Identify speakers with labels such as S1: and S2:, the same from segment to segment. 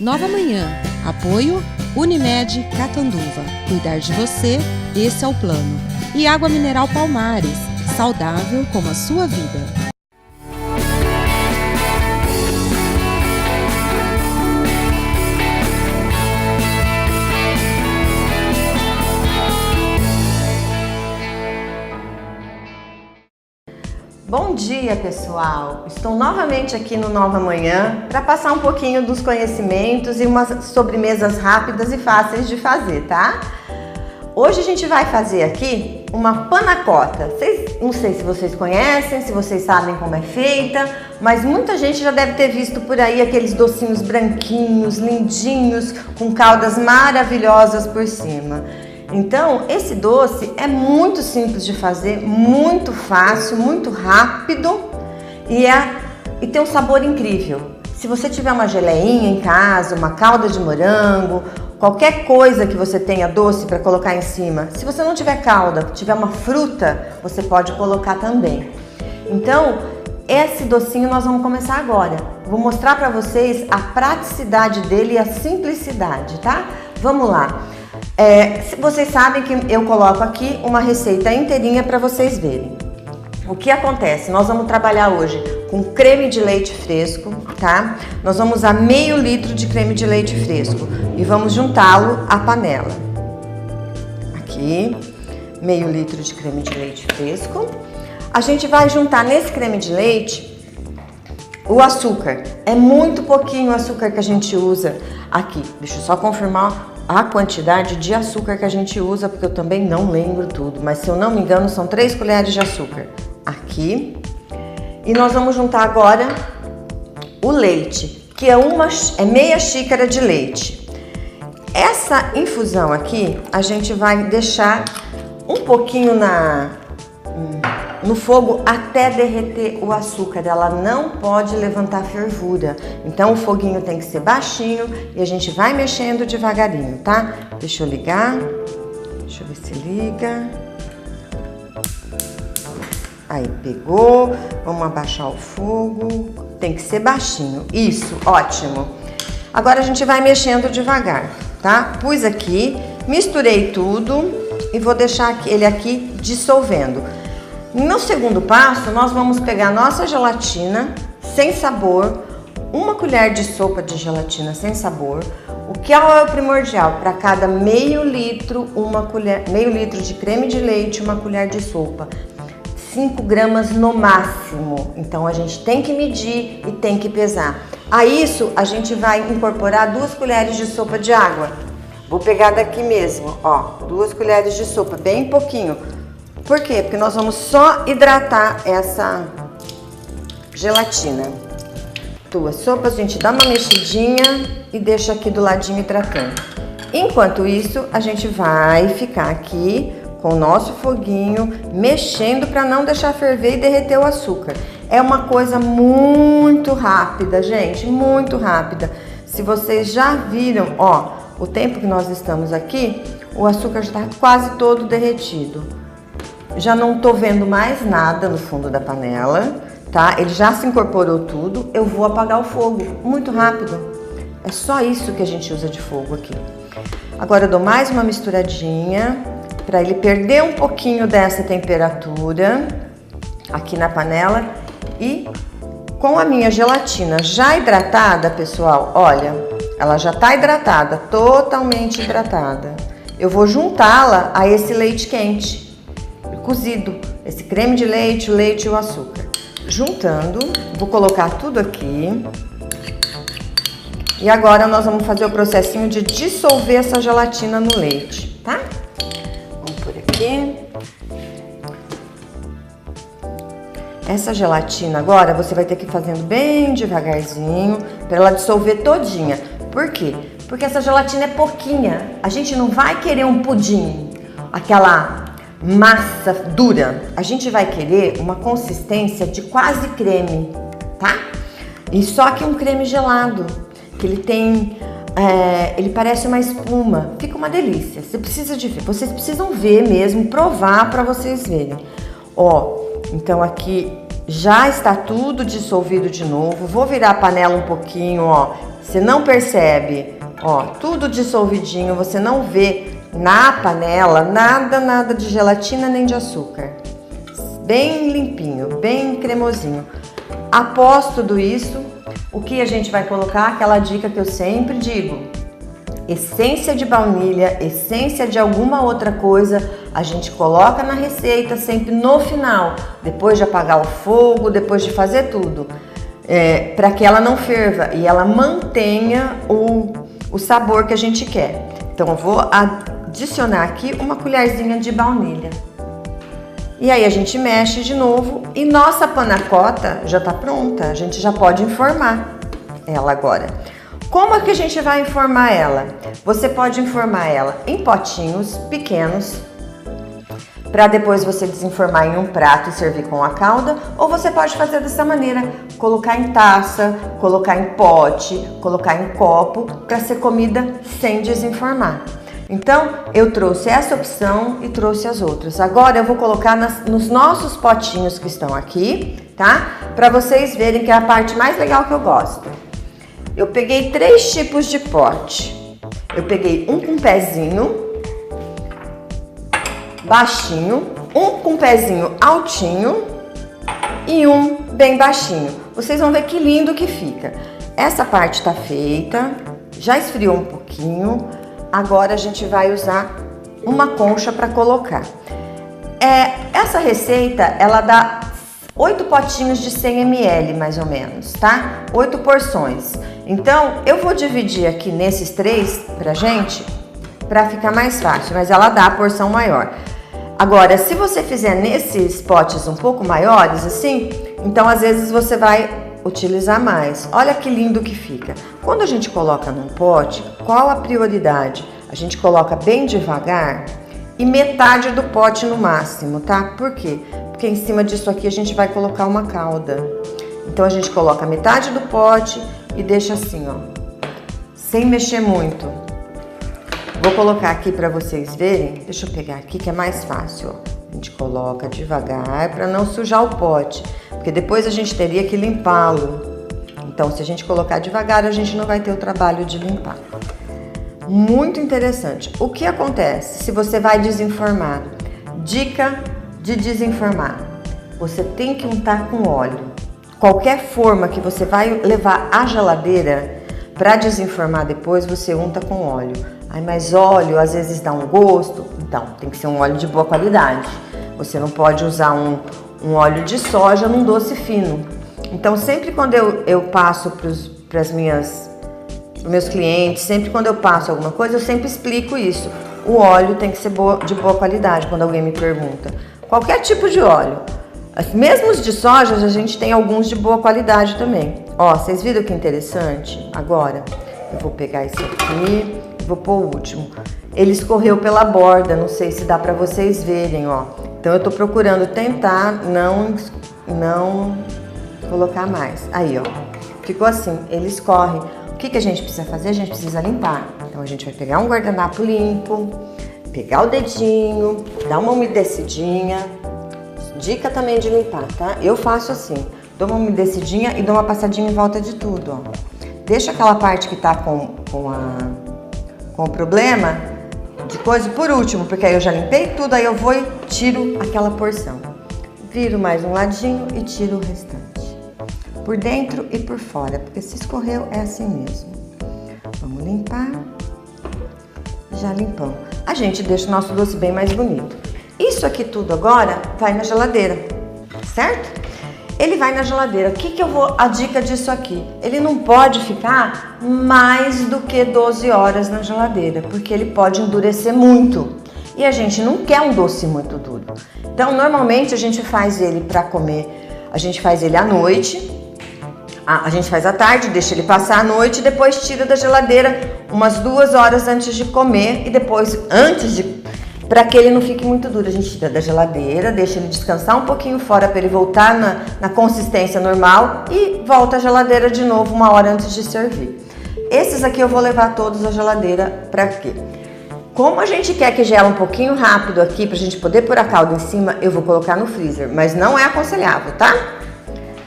S1: Nova Manhã. Apoio Unimed Catanduva. Cuidar de você, esse é o plano. E água mineral Palmares. Saudável como a sua vida.
S2: Bom dia, pessoal! Estou novamente aqui no Nova Manhã para passar um pouquinho dos conhecimentos e umas sobremesas rápidas e fáceis de fazer, tá? Hoje a gente vai fazer aqui uma panacota. Não sei se vocês conhecem, se vocês sabem como é feita, mas muita gente já deve ter visto por aí aqueles docinhos branquinhos, lindinhos, com caldas maravilhosas por cima. Então, esse doce é muito simples de fazer, muito fácil, muito rápido e tem um sabor incrível. Se você tiver uma geleinha em casa, uma calda de morango, qualquer coisa que você tenha doce para colocar em cima, se você não tiver calda, tiver uma fruta, você pode colocar também. Então, esse docinho nós vamos começar agora. Vou mostrar para vocês a praticidade dele e a simplicidade, tá? Vamos lá. Vocês sabem que eu coloco aqui uma receita inteirinha para vocês verem. O que acontece? Nós vamos trabalhar hoje com creme de leite fresco, tá? Nós vamos usar meio litro de creme de leite fresco e vamos juntá-lo à panela. Aqui, meio litro de creme de leite fresco. A gente vai juntar nesse creme de leite o açúcar. É muito pouquinho o açúcar que a gente usa aqui. Deixa eu só confirmar a quantidade de açúcar que a gente usa, porque eu também não lembro tudo, mas se eu não me engano são 3 colheres de açúcar aqui. E nós vamos juntar agora o leite, que é meia xícara de leite. Essa infusão aqui a gente vai deixar um pouquinho no fogo até derreter o açúcar. Ela não pode levantar fervura. Então o foguinho tem que ser baixinho e a gente vai mexendo devagarinho, tá? Deixa eu ligar. Deixa eu ver se liga. Aí, pegou. Vamos abaixar o fogo. Tem que ser baixinho. Isso, ótimo. Agora a gente vai mexendo devagar, tá? Pus aqui, misturei tudo e vou deixar ele aqui dissolvendo. No segundo passo, nós vamos pegar nossa gelatina sem sabor, uma colher de sopa de gelatina sem sabor. O que é o primordial? Para cada meio litro de creme de leite, uma colher de sopa. 5 gramas no máximo. Então a gente tem que medir e tem que pesar. A isso a gente vai incorporar 2 colheres de sopa de água. Vou pegar daqui mesmo, ó, 2 colheres de sopa, bem pouquinho. Por quê? Porque nós vamos só hidratar essa gelatina. 2 sopas, a gente dá uma mexidinha e deixa aqui do ladinho hidratando. Enquanto isso, a gente vai ficar aqui com o nosso foguinho, mexendo para não deixar ferver e derreter o açúcar. É uma coisa muito rápida, gente, muito rápida. Se vocês já viram, ó, o tempo que nós estamos aqui, o açúcar já está quase todo derretido. Já não tô vendo mais nada no fundo da panela, tá? Ele já se incorporou tudo. Eu vou apagar o fogo, muito rápido. É só isso que a gente usa de fogo aqui. Agora eu dou mais uma misturadinha para ele perder um pouquinho dessa temperatura aqui na panela. E com a minha gelatina já hidratada, pessoal, olha, ela já tá hidratada, totalmente hidratada. Eu vou juntá-la a esse leite quente cozido, esse creme de leite, o leite e o açúcar. Juntando, vou colocar tudo aqui. E agora nós vamos fazer o processinho de dissolver essa gelatina no leite, tá? Vamos por aqui. Essa gelatina agora você vai ter que ir fazendo bem devagarzinho para ela dissolver todinha. Por quê? Porque essa gelatina é pouquinha. A gente não vai querer um pudim, aquela massa dura. A gente vai querer uma consistência de quase creme, tá? E só que um creme gelado, que ele tem, ele parece uma espuma, fica uma delícia. Vocês precisam ver mesmo, provar para vocês verem. Ó, então aqui já está tudo dissolvido de novo. Vou virar a panela um pouquinho, ó, Você não percebe, ó, tudo dissolvidinho, você não vê na panela nada de gelatina nem de açúcar. Bem limpinho, bem cremosinho. Após tudo isso, o que a gente vai colocar? Aquela dica que eu sempre digo. Essência de baunilha, essência de alguma outra coisa, a gente coloca na receita sempre no final, depois de apagar o fogo, depois de fazer tudo, para que ela não ferva e ela mantenha o sabor que a gente quer. Então eu vou adicionar aqui uma colherzinha de baunilha. E aí a gente mexe de novo e nossa panacota já tá pronta, a gente já pode enformar ela agora. Como é que a gente vai enformar ela? Você pode enformar ela em potinhos pequenos, para depois você desenformar em um prato e servir com a calda, ou você pode fazer dessa maneira, colocar em taça, colocar em pote, colocar em copo, para ser comida sem desenformar. Então, eu trouxe essa opção e trouxe as outras. Agora eu vou colocar nos nossos potinhos que estão aqui, tá? Para vocês verem que é a parte mais legal que eu gosto. Eu peguei 3 tipos de pote. Eu peguei um com pezinho baixinho, um com pezinho altinho e um bem baixinho. Vocês vão ver que lindo que fica. Essa parte tá feita, já esfriou um pouquinho. Agora a gente vai usar uma concha para colocar. Essa receita, ela dá 8 potinhos de 100 ml mais ou menos, tá? 8 porções. Então, eu vou dividir aqui nesses 3 pra gente, pra ficar mais fácil, mas ela dá a porção maior. Agora, se você fizer nesses potes um pouco maiores, assim, então às vezes você vai utilizar mais. Olha que lindo que fica. Quando a gente coloca num pote, qual a prioridade? A gente coloca bem devagar e metade do pote no máximo, tá? Por quê? Porque em cima disso aqui a gente vai colocar uma calda. Então a gente coloca metade do pote e deixa assim, ó, sem mexer muito. Vou colocar aqui para vocês verem. Deixa eu pegar aqui que é mais fácil, ó. A gente coloca devagar para não sujar o pote, porque depois a gente teria que limpá-lo. Então, se a gente colocar devagar, a gente não vai ter o trabalho de limpar. Muito interessante. O que acontece se você vai desenformar? Dica de desenformar. Você tem que untar com óleo. Qualquer forma que você vai levar à geladeira para desenformar depois, você unta com óleo. Ai, mas óleo às vezes dá um gosto. Então, tem que ser um óleo de boa qualidade. Você não pode usar um óleo de soja num doce fino. Então, sempre quando eu passo para os meus clientes, sempre quando eu passo alguma coisa, eu sempre explico isso. O óleo tem que ser de boa qualidade, quando alguém me pergunta. Qualquer tipo de óleo. Mesmo os de soja, a gente tem alguns de boa qualidade também. Ó, vocês viram que interessante? Agora, eu vou pegar esse aqui, vou pôr o último. Ele escorreu pela borda, não sei se dá pra vocês verem, ó. Então eu tô procurando tentar não colocar mais. Aí, ó, ficou assim, ele escorre. O que a gente precisa fazer? A gente precisa limpar. Então a gente vai pegar um guardanapo limpo, pegar o dedinho, dar uma umedecidinha. Dica também de limpar, tá? Eu faço assim, dou uma umedecidinha e dou uma passadinha em volta de tudo, ó. Deixa aquela parte que tá com o problema de coisa por último, porque aí eu já limpei tudo, aí eu vou e tiro aquela porção. Viro mais um ladinho e tiro o restante. Por dentro e por fora, porque se escorreu é assim mesmo. Vamos limpar. Já limpamos. A gente deixa o nosso doce bem mais bonito. Isso aqui tudo agora vai na geladeira, certo? Ele vai na geladeira. A dica disso aqui? Ele não pode ficar mais do que 12 horas na geladeira, porque ele pode endurecer muito. E a gente não quer um doce muito duro. Então, normalmente a gente faz ele para comer, a gente faz ele à noite, a gente faz à tarde, deixa ele passar a noite e depois tira da geladeira umas 2 horas antes de comer e depois, para que ele não fique muito duro, a gente tira da geladeira, deixa ele descansar um pouquinho fora para ele voltar na consistência normal e volta à geladeira de novo 1 hora antes de servir. Esses aqui eu vou levar todos à geladeira para quê? Como a gente quer que gela um pouquinho rápido aqui pra gente poder pôr a calda em cima, eu vou colocar no freezer, mas não é aconselhável, tá?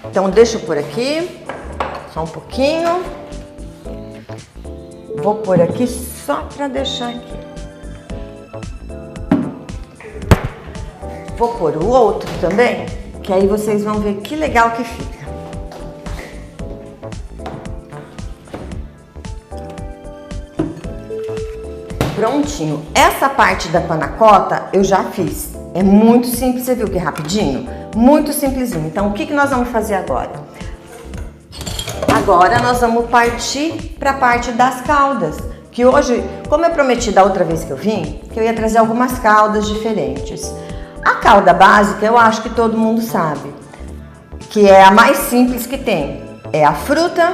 S2: Então deixa eu pôr aqui, só um pouquinho. Vou pôr aqui só para deixar aqui. Vou pôr o outro também, que aí vocês vão ver que legal que fica. Prontinho. Essa parte da panacota eu já fiz. É muito simples, você viu que rapidinho? Muito simplesinho. Então, o que nós vamos fazer agora? Agora nós vamos partir para a parte das caldas. Que hoje, como eu prometi da outra vez que eu vim, que eu ia trazer algumas caldas diferentes. A calda básica eu acho que todo mundo sabe, que é a mais simples que tem. É a fruta,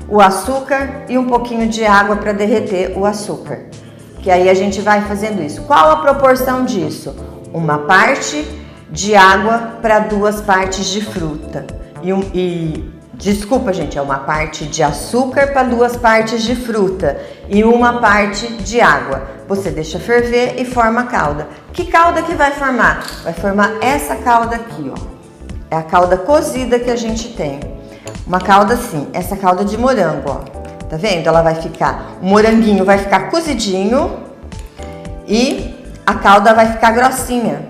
S2: o açúcar e um pouquinho de água para derreter o açúcar. Que aí a gente vai fazendo isso. Qual a proporção disso? Uma parte de água para 2 partes de fruta. Desculpa, gente, é uma parte de açúcar para 2 partes de fruta e uma parte de água. Você deixa ferver e forma a calda. Que calda que vai formar? Vai formar essa calda aqui, ó. É a calda cozida que a gente tem. Uma calda assim, essa calda de morango, ó. Tá vendo? Ela vai ficar, o moranguinho vai ficar cozidinho e a calda vai ficar grossinha.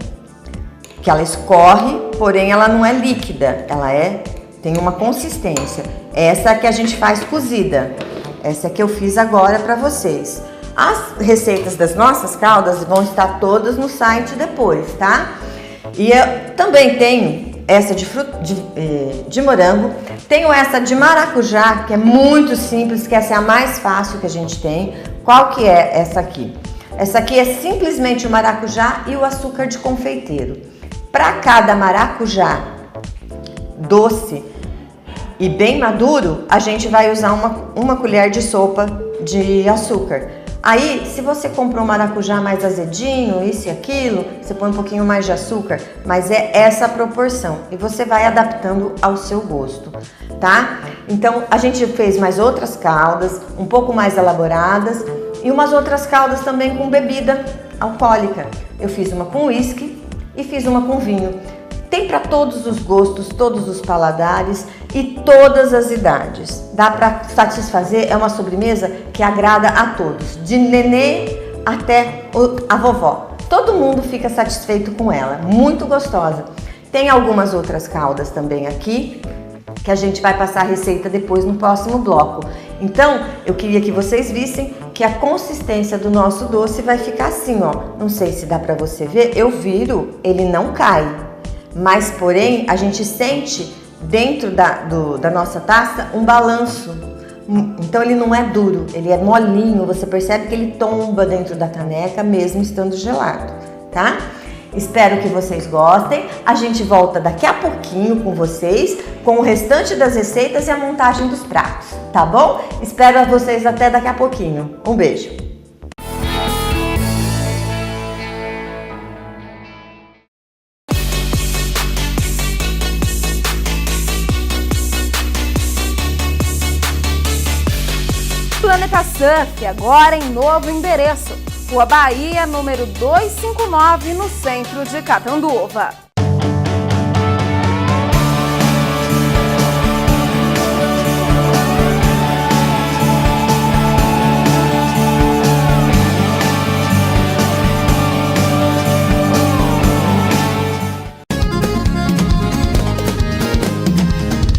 S2: Que ela escorre, porém ela não é líquida, ela tem uma consistência. Essa que a gente faz cozida. Essa que eu fiz agora para vocês. As receitas das nossas caldas vão estar todas no site depois, tá? E eu também tenho essa de morango, tenho essa de maracujá, que é muito simples, que essa é a mais fácil que a gente tem. Qual que é essa aqui? Essa aqui é simplesmente o maracujá e o açúcar de confeiteiro. Para cada maracujá doce e bem maduro, a gente vai usar uma colher de sopa de açúcar. Aí, se você comprou um maracujá mais azedinho, isso e aquilo, você põe um pouquinho mais de açúcar, mas é essa a proporção e você vai adaptando ao seu gosto, tá? Então, a gente fez mais outras caldas, um pouco mais elaboradas e umas outras caldas também com bebida alcoólica. Eu fiz uma com uísque e fiz uma com vinho. Tem para todos os gostos, todos os paladares e todas as idades. Dá para satisfazer, é uma sobremesa que agrada a todos, de nenê até a vovó. Todo mundo fica satisfeito com ela, muito gostosa. Tem algumas outras caldas também aqui, que a gente vai passar a receita depois no próximo bloco. Então, eu queria que vocês vissem que a consistência do nosso doce vai ficar assim, ó. Não sei se dá para você ver, eu viro, ele não cai. Mas, porém, a gente sente dentro da nossa taça um balanço. Então, ele não é duro, ele é molinho. Você percebe que ele tomba dentro da caneca, mesmo estando gelado, tá? Espero que vocês gostem. A gente volta daqui a pouquinho com vocês, com o restante das receitas e a montagem dos pratos, tá bom? Espero vocês até daqui a pouquinho. Um beijo!
S3: Planeta Surf, agora em novo endereço. Rua Bahia, número 259, no centro de Catanduva.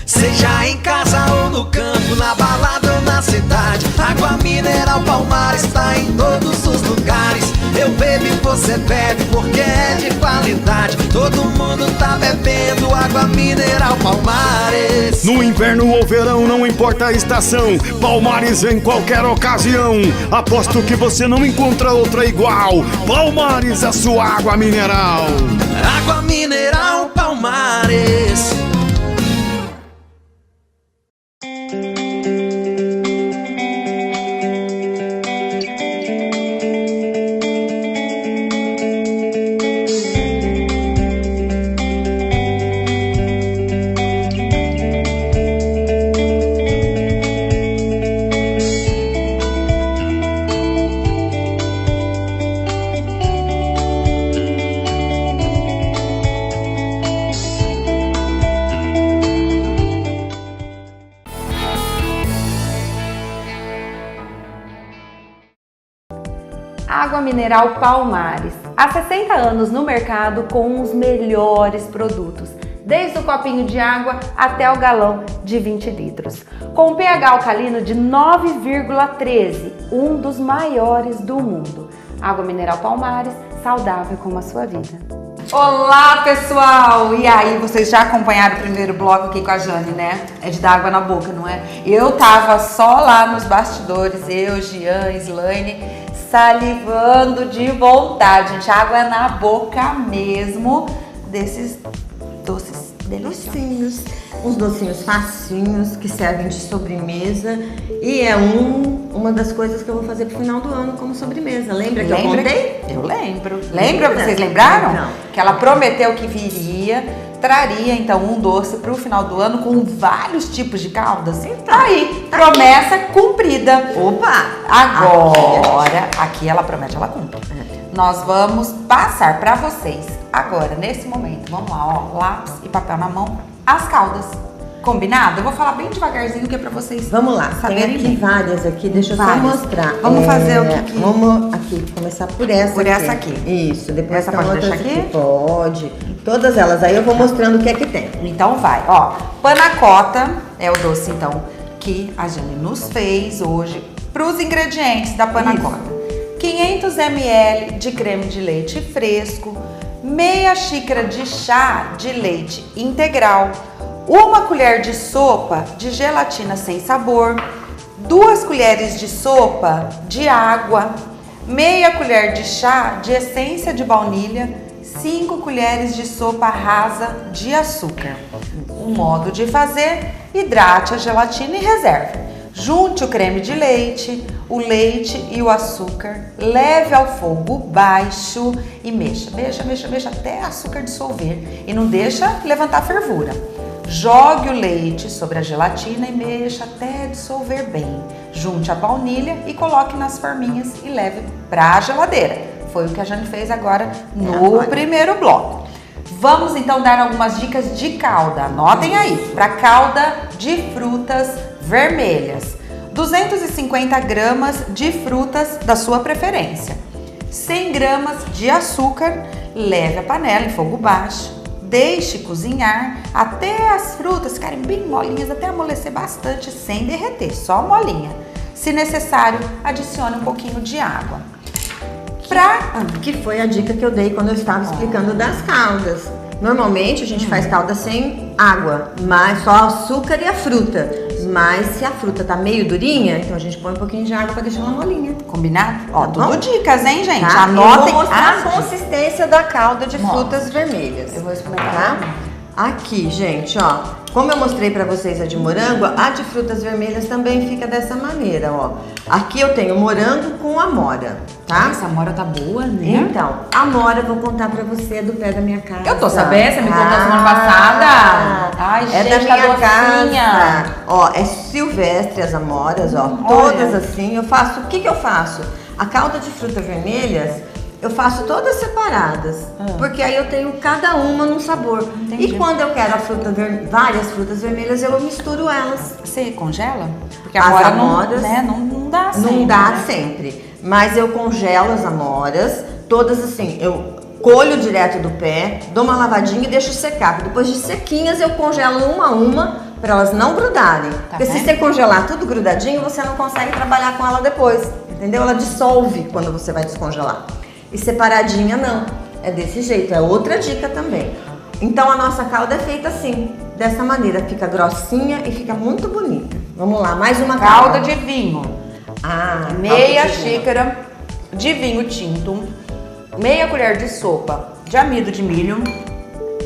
S4: Seja em casa ou no campo, na balada ou na cidade, água mineral Palmares está em todos os lugares. Eu bebo e você bebe porque é de qualidade. Todo mundo tá bebendo água mineral Palmares.
S5: No inverno ou verão, não importa a estação, Palmares em qualquer ocasião. Aposto que você não encontra outra igual. Palmares, a sua água mineral.
S4: Água mineral Palmares.
S3: Água mineral Palmares. Há 60 anos no mercado com os melhores produtos, desde o copinho de água até o galão de 20 litros. Com um pH alcalino de 9,13, um dos maiores do mundo. Água mineral Palmares, saudável como a sua vida.
S6: Olá, pessoal! E aí, vocês já acompanharam o primeiro bloco aqui com a Jane, né? É de dar água na boca, não é? Eu tava só lá nos bastidores, eu, Gian, Slaine, salivando de vontade, gente. Água na boca mesmo desses doces deliciosos.
S2: Docinhos, uns docinhos facinhos que servem de sobremesa e é uma das coisas que eu vou fazer pro final do ano como sobremesa. Lembra que eu contei?
S6: Eu lembro. Lembra? Vocês lembraram?
S2: Não.
S6: Que ela prometeu que traria então um doce pro final do ano com vários tipos de caldas.
S2: Então,
S6: aí, promessa cumprida.
S2: Opa!
S6: Agora, aqui ela promete, ela cumpre. Nós vamos passar para vocês agora, nesse momento, vamos lá, ó, lápis e papel na mão, as caldas. Combinado? Eu vou falar bem devagarzinho que é pra vocês
S2: Vamos lá,
S6: saberem
S2: tem aqui várias aqui, deixa eu só mostrar.
S6: Vamos fazer o que?
S2: Vamos aqui, começar por essa
S6: Por essa aqui.
S2: Isso, depois
S6: essa
S2: tem
S6: pode
S2: outras
S6: deixar aqui?
S2: Pode. Todas elas, aí eu vou mostrando o que é que tem.
S6: Então vai, ó, panacota é o doce então que a Jane nos fez hoje pros ingredientes da panacota. 500 ml de creme de leite fresco, meia xícara de chá de leite integral, 1 colher de sopa de gelatina sem sabor, 2 colheres de sopa de água, meia colher de chá de essência de baunilha, 5 colheres de sopa rasa de açúcar. O modo de fazer: hidrate a gelatina e reserve. Junte o creme de leite, o leite e o açúcar, leve ao fogo baixo e mexa até o açúcar dissolver e não deixa levantar a fervura. Jogue o leite sobre a gelatina e mexa até dissolver bem. Junte a baunilha e coloque nas forminhas e leve para a geladeira. Foi o que a Jane fez agora no primeiro bloco. Vamos então dar algumas dicas de calda. Anotem aí, para calda de frutas vermelhas. 250 gramas de frutas da sua preferência. 100 gramas de açúcar. Leve a panela em fogo baixo. Deixe cozinhar até as frutas ficarem bem molinhas, até amolecer bastante, sem derreter, só molinha. Se necessário, adicione um pouquinho de água.
S2: Que foi a dica que eu dei quando eu estava explicando das caldas. Normalmente a gente faz calda sem água, mas só açúcar e a fruta. Mas se a fruta tá meio durinha, então a gente põe um pouquinho de água para deixar ela molinha.
S6: Combinado? Ó,
S2: Tá
S6: tudo
S2: bom?
S6: dicas, hein, gente?
S2: Tá?
S6: Anotem.
S2: Eu vou mostrar a consistência da calda de frutas vermelhas.
S6: Eu vou experimentar.
S2: Tá? Aqui, gente, ó. Como eu mostrei pra vocês a de morango, a de frutas vermelhas também fica dessa maneira, ó. Aqui eu tenho morango com amora, tá?
S6: Essa amora tá boa, né?
S2: Então, a amora eu vou contar pra você, é do pé da minha casa.
S6: Eu tô sabendo, você me contou semana passada. Ai,
S2: é
S6: gente,
S2: da
S6: tá
S2: minha
S6: docinha.
S2: casa. Ó, é silvestre as amoras, ó. Todas assim. Eu faço, o que eu faço? A calda de frutas vermelhas, eu faço todas separadas, porque aí eu tenho cada uma num sabor.
S6: Entendi.
S2: E quando eu quero várias frutas vermelhas, eu misturo elas.
S6: Você congela? Porque
S2: As
S6: agora
S2: amoras,
S6: não dá sempre.
S2: Não dá
S6: né?
S2: sempre. Mas eu congelo as amoras, todas assim, eu colho direto do pé, dou uma lavadinha e deixo secar. Depois de sequinhas eu congelo uma a uma para elas não grudarem. Porque se você congelar tudo grudadinho, você não consegue trabalhar com ela depois, entendeu? Ela dissolve quando você vai descongelar. E separadinha não, é desse jeito, é outra dica também. Então a nossa calda é feita assim, dessa maneira, fica grossinha e fica muito bonita. Vamos lá, mais uma
S6: Calda de vinho.
S2: calda
S6: Meia
S2: de vinho.
S6: xícara de vinho tinto, meia colher de sopa de amido de milho,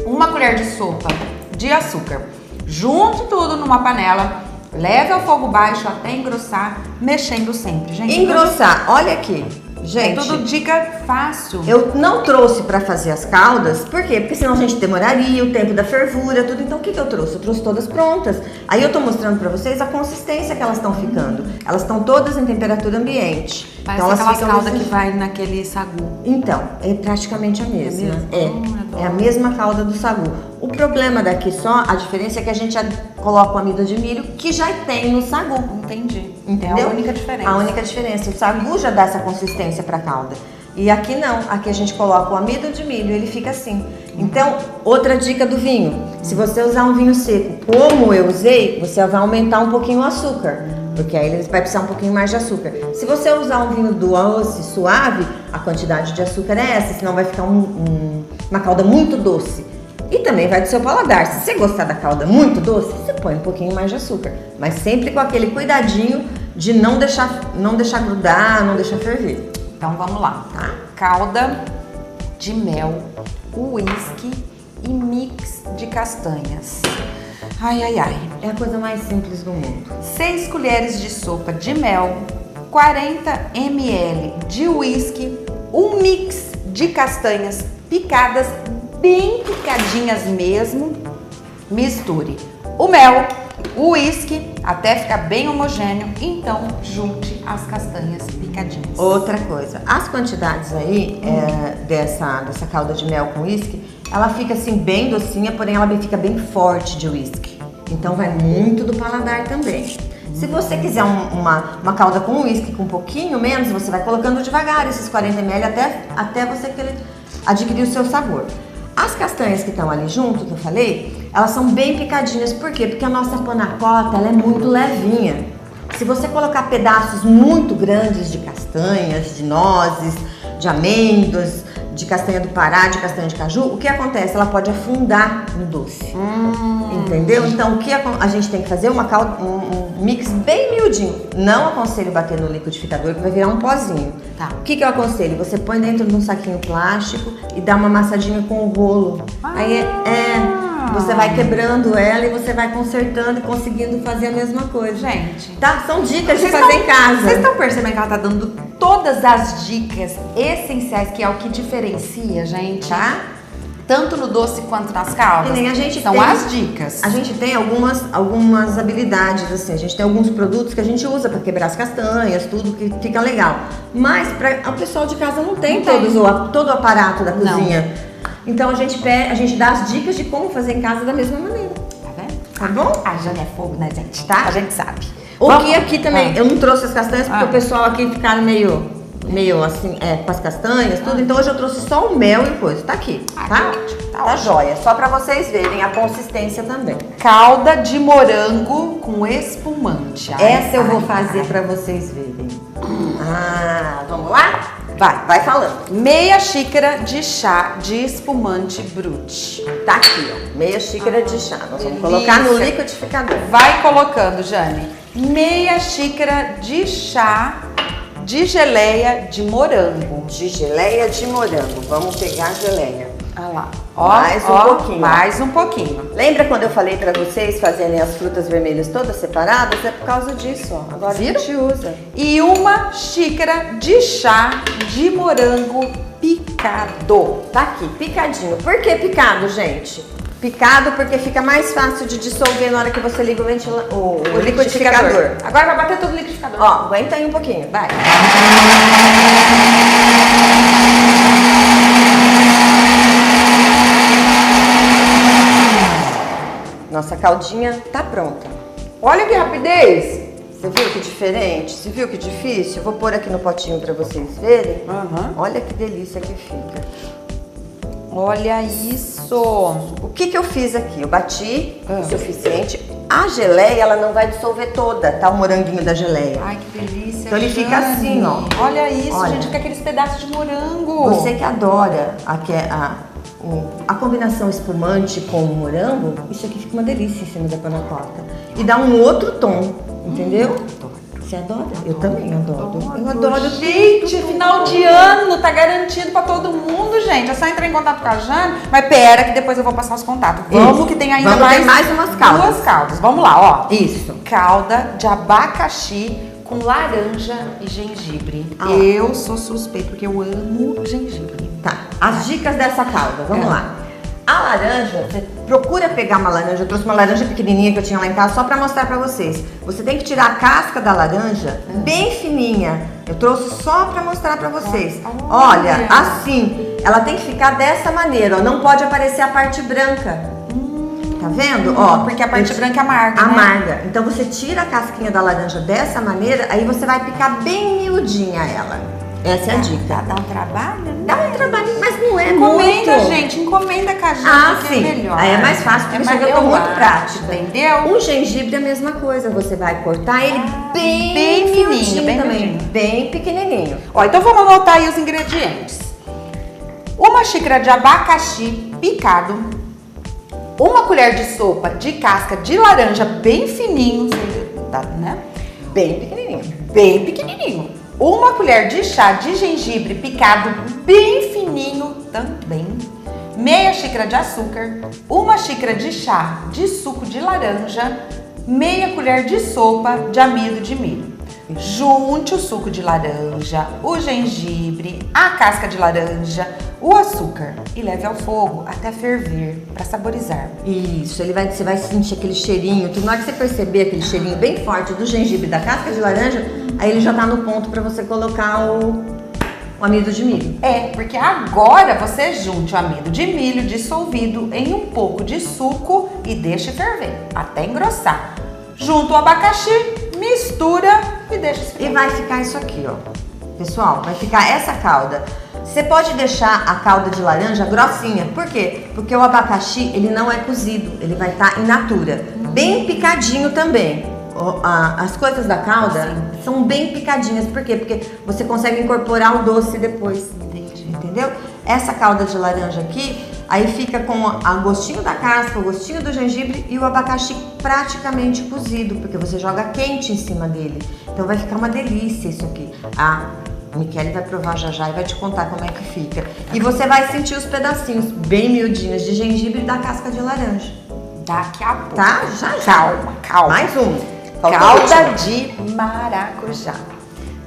S6: 1 colher de sopa de açúcar. Junte tudo numa panela, leve ao fogo baixo até engrossar, mexendo sempre, gente.
S2: Engrossar, olha aqui. Gente,
S6: É tudo dica fácil.
S2: eu não trouxe pra fazer as caldas, por quê? Porque senão a gente demoraria, o tempo da fervura, tudo. Então o que eu trouxe? Eu trouxe todas prontas. Aí eu tô mostrando pra vocês a consistência que elas estão ficando. Elas estão todas em temperatura ambiente.
S6: Parece
S2: Então, elas
S6: aquelas
S2: ficam
S6: caldas
S2: desse
S6: que vai naquele sagu.
S2: Então, é praticamente a mesma.
S6: mesmo?
S2: É a mesma calda do sagu. O problema daqui só, a diferença é que a gente coloca o amido de milho que já tem no sagu.
S6: Entendi.
S2: Entendeu?
S6: É a única diferença.
S2: A única diferença. O sagu já dá essa consistência pra calda. E aqui não. Aqui a gente coloca o amido de milho, ele fica assim. Então, outra dica do vinho. Se você usar um vinho seco, como eu usei, você vai aumentar um pouquinho o açúcar. Porque aí ele vai precisar um pouquinho mais de açúcar. Se você usar um vinho doce, suave, a quantidade de açúcar é essa, senão vai ficar uma calda muito doce. E também vai do seu paladar. Se você gostar da calda muito doce, você põe um pouquinho mais de açúcar. Mas sempre com aquele cuidadinho de não deixar grudar, não deixar ferver.
S6: Então vamos lá, tá? Calda de mel, uísque e mix de castanhas. Ai, ai, ai.
S2: É a coisa mais simples do mundo.
S6: 6 colheres de sopa de mel, 40 ml de uísque, um mix de castanhas picadas, bem picadinhas mesmo. Misture o mel, o uísque até ficar bem homogêneo, então junte as castanhas picadinhas.
S2: Outra coisa, as quantidades aí dessa calda de mel com uísque, ela fica assim bem docinha, porém ela fica bem forte de uísque. Então vai muito do paladar também. Se você quiser uma calda com uísque com um pouquinho menos, você vai colocando devagar esses 40 ml até você adquirir o seu sabor. As castanhas que estão ali junto, que eu falei, elas são bem picadinhas. Por quê? Porque a nossa panacota, ela é muito levinha. Se você colocar pedaços muito grandes de castanhas, de nozes, de amêndoas, de castanha do Pará, de castanha de caju, o que acontece? Ela pode afundar no doce. Entendeu? Então, o que a gente tem que fazer? Um mix bem miudinho. Não aconselho bater no liquidificador, que vai virar um pozinho.
S6: Tá.
S2: O que eu aconselho? Você põe dentro de um saquinho plástico e dá uma amassadinha com o rolo. Aí você vai quebrando ela e você vai consertando e conseguindo fazer a mesma coisa.
S6: Gente,
S2: Tá? São dicas de fazer em casa.
S6: Vocês estão percebendo que ela tá dando todas as dicas essenciais, que é o que diferencia, gente,
S2: Tá?
S6: tanto no doce quanto nas caldas.
S2: Que nem a gente
S6: São
S2: tem-
S6: as dicas.
S2: A gente tem algumas habilidades, assim, a gente tem alguns produtos que a gente usa para quebrar as castanhas, tudo que fica legal. Mas o pessoal de casa não tem, todo o aparato da
S6: Não.
S2: cozinha. Então a gente dá as dicas de como fazer em casa da mesma maneira.
S6: Tá vendo?
S2: Tá bom?
S6: A Jane é fogo, né, gente?
S2: Tá.
S6: A gente sabe.
S2: O
S6: Vamos-
S2: que aqui também, eu não trouxe as castanhas porque
S6: Ah.
S2: o pessoal aqui ficaram meio assim, com as castanhas, tudo. Então hoje eu trouxe só o mel e coisa. Tá aqui,
S6: Ah,
S2: tá?
S6: que ótimo, tá
S2: Tá
S6: ótimo.
S2: joia. Só pra vocês verem a consistência também.
S6: Calda de morango com espumante. Ai,
S2: Essa eu vou
S6: ai,
S2: fazer
S6: ai.
S2: pra vocês verem. Vamos lá? Vai falando.
S6: Meia xícara de chá de espumante brute.
S2: Tá aqui, ó. Meia xícara de chá. Nós vamos
S6: delícia.
S2: colocar no liquidificador.
S6: Vai colocando, Jane. Meia xícara de chá de geleia de morango.
S2: De geleia de morango. Vamos pegar a geleia.
S6: Olha lá. Ó,
S2: Mais um pouquinho.
S6: Mais um pouquinho.
S2: Lembra quando eu falei pra vocês fazerem as frutas vermelhas todas separadas? É por causa disso, ó. Agora
S6: Viram?
S2: a gente usa.
S6: E uma xícara de chá de morango picado.
S2: Tá aqui, picadinho. Por que picado, gente? Picado porque fica mais fácil de dissolver na hora que você liga o liquidificador.
S6: Agora vai bater todo o liquidificador.
S2: Ó, aguenta aí um pouquinho, vai. Nossa caldinha tá pronta.
S6: Olha que rapidez.
S2: Você viu que diferente? Você viu que difícil? Eu vou pôr aqui no potinho pra vocês verem. Olha que delícia que fica.
S6: Olha isso.
S2: O que eu fiz aqui? Eu bati o suficiente. A geleia, ela não vai dissolver toda, tá? O moranguinho da geleia.
S6: Ai, que delícia.
S2: Então ele fica
S6: Jane.
S2: assim, ó.
S6: Olha isso,
S2: Olha.
S6: gente, fica aqueles pedaços de morango.
S2: Você que adora a combinação espumante com o morango, isso aqui fica uma delícia em cima da panacota. E dá um outro tom, entendeu? Você adora? Eu também adoro. Eu adoro.
S6: Gente, final de ano, tá garantido pra todo mundo, gente. É só entrar em contato com a Jane. Mas pera que depois eu vou passar os contatos. Vamos
S2: Isso.
S6: que tem ainda
S2: Vamos ter mais umas caldas.
S6: Duas caldas. Vamos lá, ó.
S2: Isso.
S6: Calda de abacaxi com laranja e gengibre.
S2: Ah.
S6: Eu sou suspeita porque eu amo gengibre.
S2: Tá. As dicas dessa calda, vamos
S6: É.
S2: lá. A laranja, você procura pegar uma laranja. Eu trouxe uma laranja pequenininha que eu tinha lá em casa só pra mostrar pra vocês. Você tem que tirar a casca da laranja bem fininha. Eu trouxe só pra mostrar pra vocês. Olha, assim, ela tem que ficar dessa maneira, ó. Não pode aparecer a parte branca. Tá vendo? Ó,
S6: porque a parte branca amarga, né?
S2: Amarga. Então você tira a casquinha da laranja dessa maneira, aí você vai picar bem miudinha ela. Essa é a dica.
S6: Dá um trabalho, né?
S2: Dá um trabalhinho, mas não é
S6: Encomenda,
S2: muito.
S6: gente. Encomenda com a gente, que
S2: sim.
S6: é melhor.
S2: Aí é mais fácil, porque você eu tô muito prática.
S6: Entendeu?
S2: O gengibre é a mesma coisa. Você vai cortar ele bem
S6: fininho,
S2: miudinho
S6: bem
S2: também.
S6: miudinho.
S2: Bem pequenininho.
S6: Ó, então vamos anotar aí os ingredientes. 1 xícara de abacaxi picado. 1 colher de sopa de casca de laranja bem fininho, né?
S2: Bem pequenininho.
S6: Bem pequenininho. 1 colher de chá de gengibre picado bem fininho também. Meia xícara de açúcar. 1 xícara de chá de suco de laranja. Meia colher de sopa de amido de milho. Junte o suco de laranja, o gengibre, a casca de laranja, o açúcar e leve ao fogo até ferver para saborizar.
S2: Isso, você vai sentir aquele cheirinho. Na hora que você perceber aquele cheirinho bem forte do gengibre e da casca de laranja, aí ele já tá no ponto para você colocar o amido de milho.
S6: É, porque agora você junte o amido de milho dissolvido em um pouco de suco e deixe ferver até engrossar. Junta o abacaxi, mistura e deixa esfriar.
S2: E vai ficar isso aqui, ó. Pessoal, vai ficar essa calda. Você pode deixar a calda de laranja grossinha. Por quê? Porque o abacaxi, ele não é cozido. Ele vai estar in natura. Bem picadinho também. As coisas da calda são bem picadinhas. Por quê? Porque você consegue incorporar o doce depois. Entendeu? Essa calda de laranja aqui, aí fica com o gostinho da casca, o gostinho do gengibre e o abacaxi praticamente cozido, porque você joga quente em cima dele. Então vai ficar uma delícia isso aqui. A Michele vai provar já já e vai te contar como é que fica. E você vai sentir os pedacinhos bem miudinhos de gengibre e da casca de laranja.
S6: Daqui a pouco.
S2: Tá? Já.
S6: Calma.
S2: Mais um.
S6: Calda de maracujá.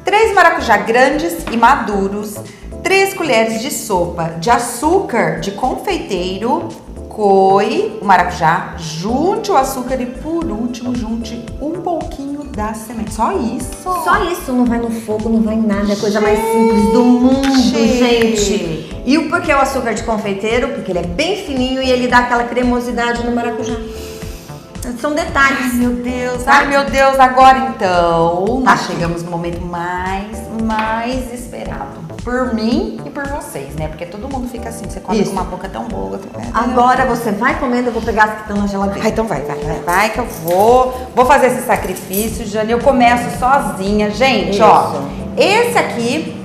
S6: 3 maracujá grandes e maduros. 3 colheres de sopa de açúcar de confeiteiro. Coe o maracujá, junte o açúcar e por último junte um pouquinho da semente. Só isso?
S2: Só isso, não vai no fogo, não vai em nada. É a coisa mais simples do mundo, gente. E o porquê o açúcar de confeiteiro? Porque ele é bem fininho e ele dá aquela cremosidade no maracujá. São detalhes.
S6: Ai meu Deus, agora então nós chegamos no momento mais esperado. Por mim e por vocês, né? Porque todo mundo fica assim, você come com uma boca tão boa.
S2: Agora você vai comendo, eu vou pegar as que estão na geladeira.
S6: Ah, então vai que eu vou fazer esse sacrifício, Jane. Eu começo sozinha. Gente,
S2: Isso.
S6: ó, esse aqui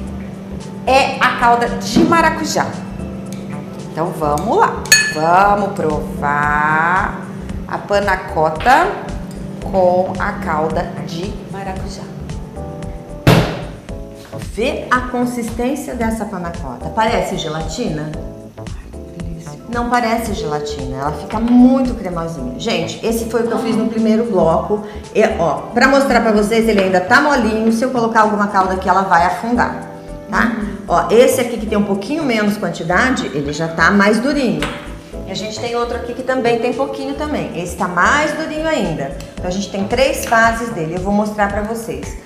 S6: é a calda de maracujá. Então vamos lá, vamos provar a panna cotta com a calda de maracujá.
S2: Vê a consistência dessa panna cotta. Parece gelatina? Não parece gelatina, ela fica muito cremosinha. Gente, esse foi o que eu fiz no primeiro bloco. E, ó, pra mostrar pra vocês, ele ainda tá molinho. Se eu colocar alguma calda aqui, ela vai afundar, tá? Ó, esse aqui que tem um pouquinho menos quantidade, ele já tá mais durinho. E a gente tem outro aqui que também tem pouquinho também. Esse tá mais durinho ainda. Então a gente tem 3 fases dele, eu vou mostrar pra vocês.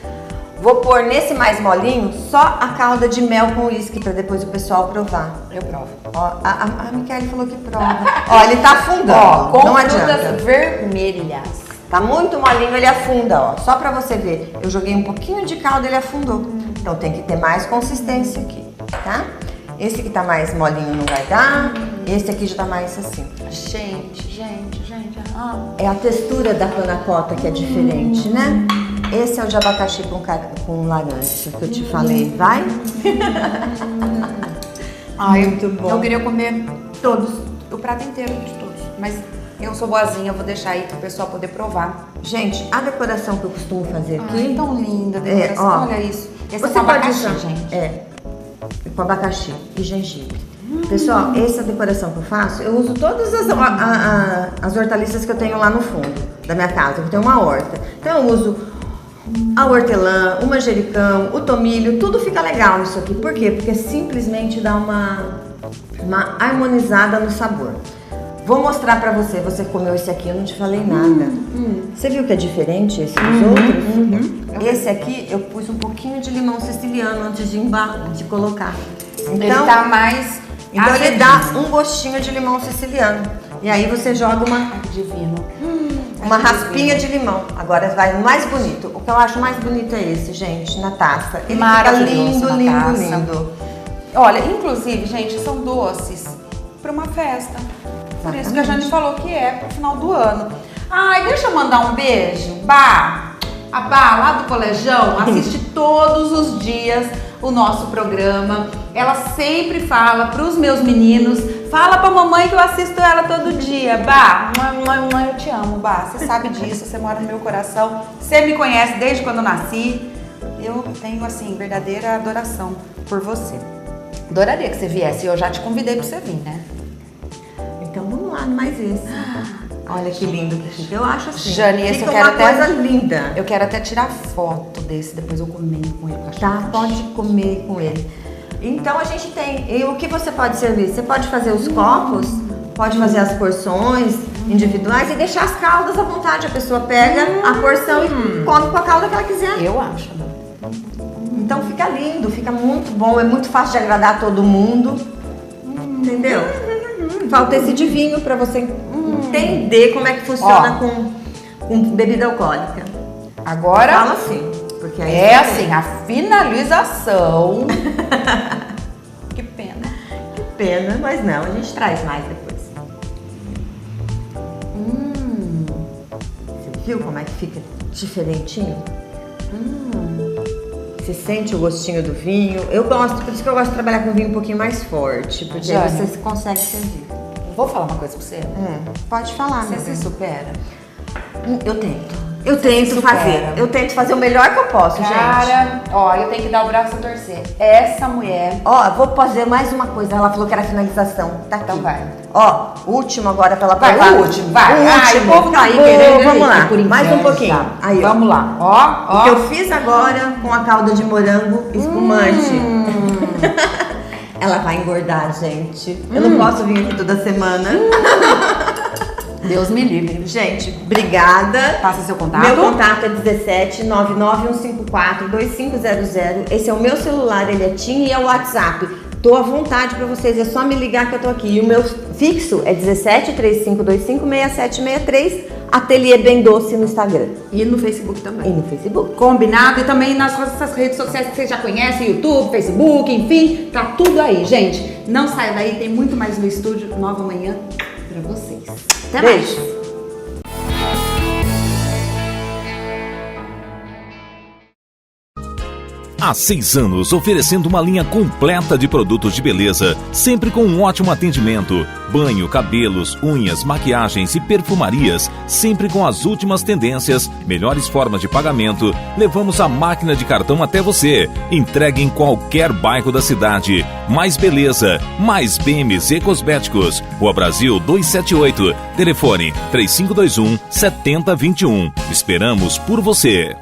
S2: Vou pôr nesse mais molinho só a calda de mel com uísque pra depois o pessoal provar.
S6: Eu provo.
S2: Ó, a Michele falou que prova. Ó, ele tá afundando,
S6: Ó, com
S2: não
S6: frutas
S2: adianta.
S6: vermelhas.
S2: Tá muito molinho, ele afunda, ó. Só pra você ver. Eu joguei um pouquinho de calda e ele afundou. Então tem que ter mais consistência aqui, tá? Esse que tá mais molinho não vai dar. Esse aqui já tá mais assim.
S6: Gente.
S2: É a textura da panna cotta que é diferente, né? Esse é o de abacaxi com laranja que eu te falei. Vai?
S6: Ai,
S2: muito bom.
S6: Eu queria comer
S2: Todos.
S6: o prato inteiro de todos. Mas eu sou boazinha, eu vou deixar aí pro pessoal poder provar.
S2: Gente, a decoração que eu costumo fazer aqui...
S6: Ai, tão linda a decoração.
S2: ó,
S6: Olha isso. Esse
S2: você
S6: é com
S2: pode
S6: abacaxi,
S2: usar,
S6: gente.
S2: com abacaxi e gengibre. Pessoal, essa decoração que eu faço, eu uso todas as hortaliças que eu tenho lá no fundo da minha casa. Eu tenho uma horta. Então eu uso a hortelã, o manjericão, o tomilho, tudo fica legal nisso aqui. Por quê? Porque simplesmente dá uma harmonizada no sabor. Vou mostrar pra você. Você comeu esse aqui, eu não te falei nada. Você viu que é diferente esse dos outros? Esse aqui eu pus um pouquinho de limão siciliano antes de colocar. Então,
S6: Ele tá mais
S2: então ele
S6: azedinho.
S2: dá um gostinho de limão siciliano. E aí você joga
S6: Divino.
S2: uma raspinha de limão. Agora vai no mais bonito. O que eu acho mais bonito é esse, gente, na taça. Ele fica
S6: Maravilhoso
S2: lindo,
S6: na
S2: lindo,
S6: taça.
S2: lindo.
S6: Olha, inclusive, gente, são doces para uma festa. Por isso que a Jane falou que é pro final do ano. Ai, deixa eu mandar um beijo. Bá, a Bá, lá do Colegião, assiste todos os dias o nosso programa. Ela sempre fala pros meus meninos, fala pra mamãe que eu assisto ela todo dia. Bá, mãe, eu te amo, Bá. Você sabe disso, você mora no meu coração. Você me conhece desde quando eu nasci. Eu tenho, assim, verdadeira adoração por você. Adoraria que você viesse. Eu já te convidei pra você vir, né?
S2: Então vamos lá, mais esse. Olha que lindo que fica. Eu acho assim.
S6: Jane, esse
S2: fica
S6: eu quero
S2: uma coisa linda.
S6: Eu quero até tirar foto desse, depois eu comendo com ele.
S2: Tá, pode comer com ele. Então a gente tem. E o que você pode servir? Você pode fazer os copos, pode fazer as porções individuais e deixar as caldas à vontade. A pessoa pega a porção e come com a calda que ela quiser.
S6: Eu acho, né?
S2: Então fica lindo, fica muito bom, é muito fácil de agradar todo mundo. Entendeu? Falta esse de vinho pra você entender como é que funciona com bebida alcoólica.
S6: Agora
S2: Fala assim, porque aí
S6: é
S2: você
S6: assim, a finalização. Que pena.
S2: tem pena, mas não, a gente traz mais depois. Você viu como é que fica diferentinho? Você sente o gostinho do vinho. Eu gosto, por isso que eu gosto de trabalhar com vinho um pouquinho mais forte, porque aí
S6: Jane.
S2: você consegue servir.
S6: Vou falar uma coisa pra você.
S2: Pode falar,
S6: Você
S2: meu
S6: se
S2: bem.
S6: supera.
S2: Eu tento. Eu tento
S6: supera.
S2: fazer. Eu tento fazer o melhor que eu posso, gente.
S6: Cara, ó, eu tenho que dar o braço a torcer. Essa mulher.
S2: Ó, vou fazer mais uma coisa. Ela falou que era a finalização. Tá aqui.
S6: Então vai.
S2: Ó, último agora pra ela
S6: Vai,
S2: provar.
S6: o último, vai.
S2: O
S6: Ai,
S2: último.
S6: o povo tá aí
S2: Vamos
S6: querendo
S2: lá.
S6: por
S2: Mais um
S6: inveja.
S2: pouquinho. Aí, ó.
S6: Vamos lá. Ó,
S2: O que eu fiz agora com a calda de morango espumante. Ela vai engordar, gente. Eu não posso vir aqui toda semana.
S6: Deus me livre.
S2: Gente, obrigada.
S6: Passa seu contato.
S2: Meu contato é 17 99154 2500. Esse é o meu celular, ele é TIM e é o WhatsApp. Tô à vontade pra vocês, é só me ligar que eu tô aqui. E o meu fixo é 17 3525 6763, Ateliê Bem Doce no Instagram.
S3: E no Facebook também.
S2: E no Facebook.
S3: Combinado? E também nas nossas redes sociais que vocês já conhecem, YouTube, Facebook, enfim, tá tudo aí, gente. Não saia daí, tem muito mais no estúdio, Nova Manhã, pra vocês. Até
S2: Beijo.
S3: mais.
S7: Há 6 anos, oferecendo uma linha completa de produtos de beleza, sempre com um ótimo atendimento. Banho, cabelos, unhas, maquiagens e perfumarias, sempre com as últimas tendências, melhores formas de pagamento. Levamos a máquina de cartão até você. Entregue em qualquer bairro da cidade. Mais beleza, mais BMZ Cosméticos. Rua Brasil 278. Telefone 3521 7021. Esperamos por você.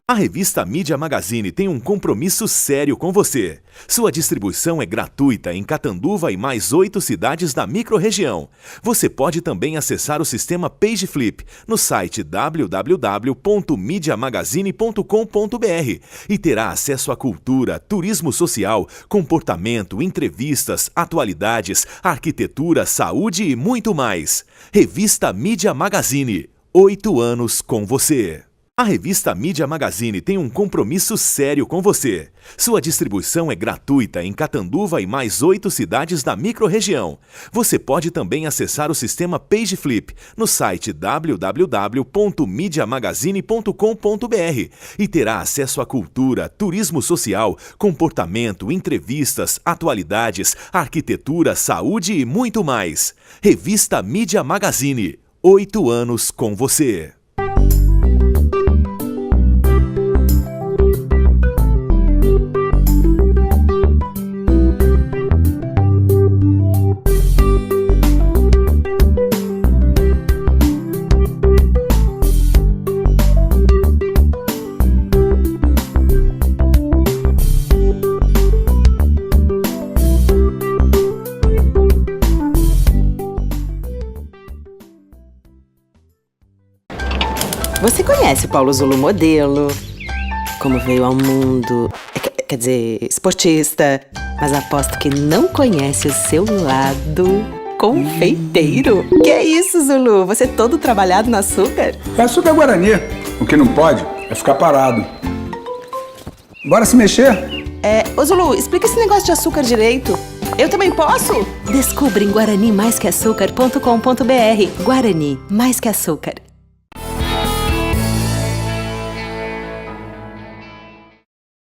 S8: A revista Mídia Magazine tem um compromisso sério com você. Sua distribuição é gratuita em Catanduva e mais 8 cidades da microrregião. Você pode também acessar o sistema PageFlip no site www.mediamagazine.com.br e terá acesso à cultura, turismo social, comportamento, entrevistas, atualidades, arquitetura, saúde e muito mais. Revista Mídia Magazine. 8 anos com você. A revista Mídia Magazine tem um compromisso sério com você. Sua distribuição é gratuita em Catanduva e mais 8 cidades da microrregião. Você pode também acessar o sistema PageFlip no site www.mediamagazine.com.br e terá acesso à cultura, turismo social, comportamento, entrevistas, atualidades, arquitetura, saúde e muito mais. Revista Mídia Magazine. 8 anos com você.
S9: Paulo Zulu modelo, como veio ao mundo, quer dizer, esportista, mas aposto que não conhece o seu lado confeiteiro. Que é isso, Zulu? Você todo trabalhado no açúcar?
S10: É açúcar Guarani. O que não pode é ficar parado. Bora se mexer?
S9: Ô Zulu, explica esse negócio de açúcar direito. Eu também posso? Descubra em guaranimaisqueaçúcar.com.br. Guarani, mais que açúcar.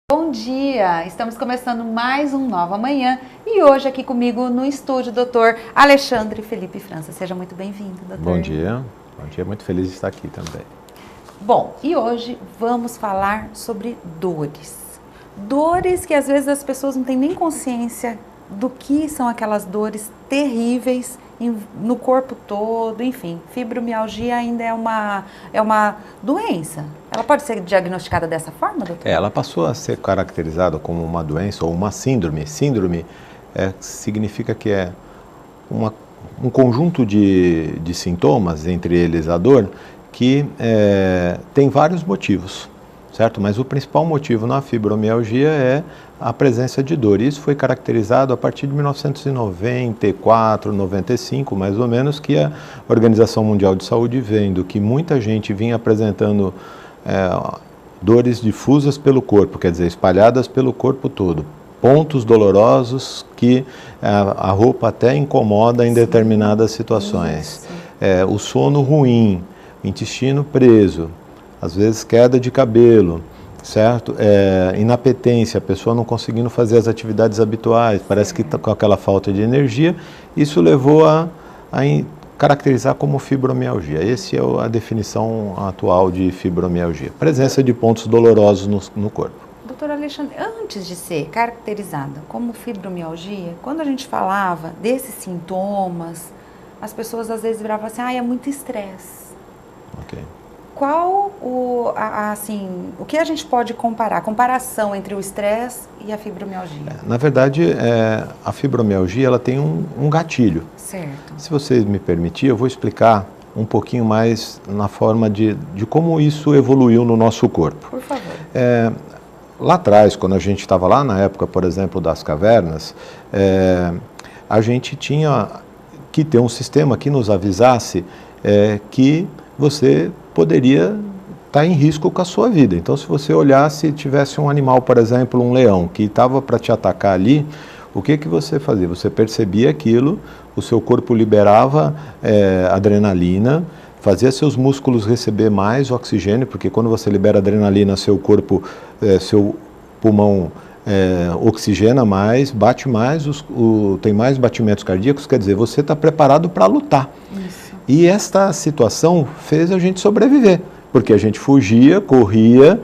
S3: Bom dia! Estamos começando mais um Nova Manhã e hoje aqui comigo no estúdio, Dr. Alexandre Felipe França. Seja muito bem-vindo, doutor.
S11: Bom dia, muito feliz de estar aqui também.
S3: Bom, e hoje vamos falar sobre dores. Dores que às vezes as pessoas não têm nem consciência do que são aquelas dores terríveis no corpo todo, enfim. Fibromialgia ainda é uma doença. Ela pode ser diagnosticada dessa forma, doutor?
S11: Ela passou a ser caracterizada como uma doença ou uma síndrome. Síndrome significa que é um conjunto de sintomas, entre eles a dor, que tem vários motivos, certo? Mas o principal motivo na fibromialgia é a presença de dor. Isso foi caracterizado a partir de 1994, 95, mais ou menos, que a Organização Mundial de Saúde, vendo que muita gente vinha apresentando dores difusas pelo corpo, quer dizer, espalhadas pelo corpo todo, pontos dolorosos que a roupa até incomoda em determinadas situações, o sono ruim, intestino preso, às vezes queda de cabelo, certo? Inapetência, a pessoa não conseguindo fazer as atividades habituais, parece que está com aquela falta de energia. Isso levou a caracterizar como fibromialgia. Essa é a definição atual de fibromialgia. Presença de pontos dolorosos no corpo.
S3: Doutor Alexandre, antes de ser caracterizada como fibromialgia, quando a gente falava desses sintomas, as pessoas às vezes viravam assim, é muito estresse.
S11: Ok.
S3: Qual o que a gente pode comparar? Comparação entre o estresse e a fibromialgia?
S11: Na verdade, a fibromialgia ela tem um gatilho.
S3: Certo.
S11: Se você me permitir, eu vou explicar um pouquinho mais na forma de como isso evoluiu no nosso corpo.
S3: Por favor.
S11: Lá atrás, quando a gente estava lá na época, por exemplo, das cavernas, a gente tinha que ter um sistema que nos avisasse que você poderia estar em risco com a sua vida. Então, se você olhasse, tivesse um animal, por exemplo, um leão, que estava para te atacar ali, o que você fazia? Você percebia aquilo, o seu corpo liberava adrenalina, fazia seus músculos receber mais oxigênio, porque quando você libera adrenalina, seu corpo, seu pulmão oxigena mais, bate mais, tem mais batimentos cardíacos, quer dizer, você está preparado para lutar. Isso. E esta situação fez a gente sobreviver, porque a gente fugia, corria,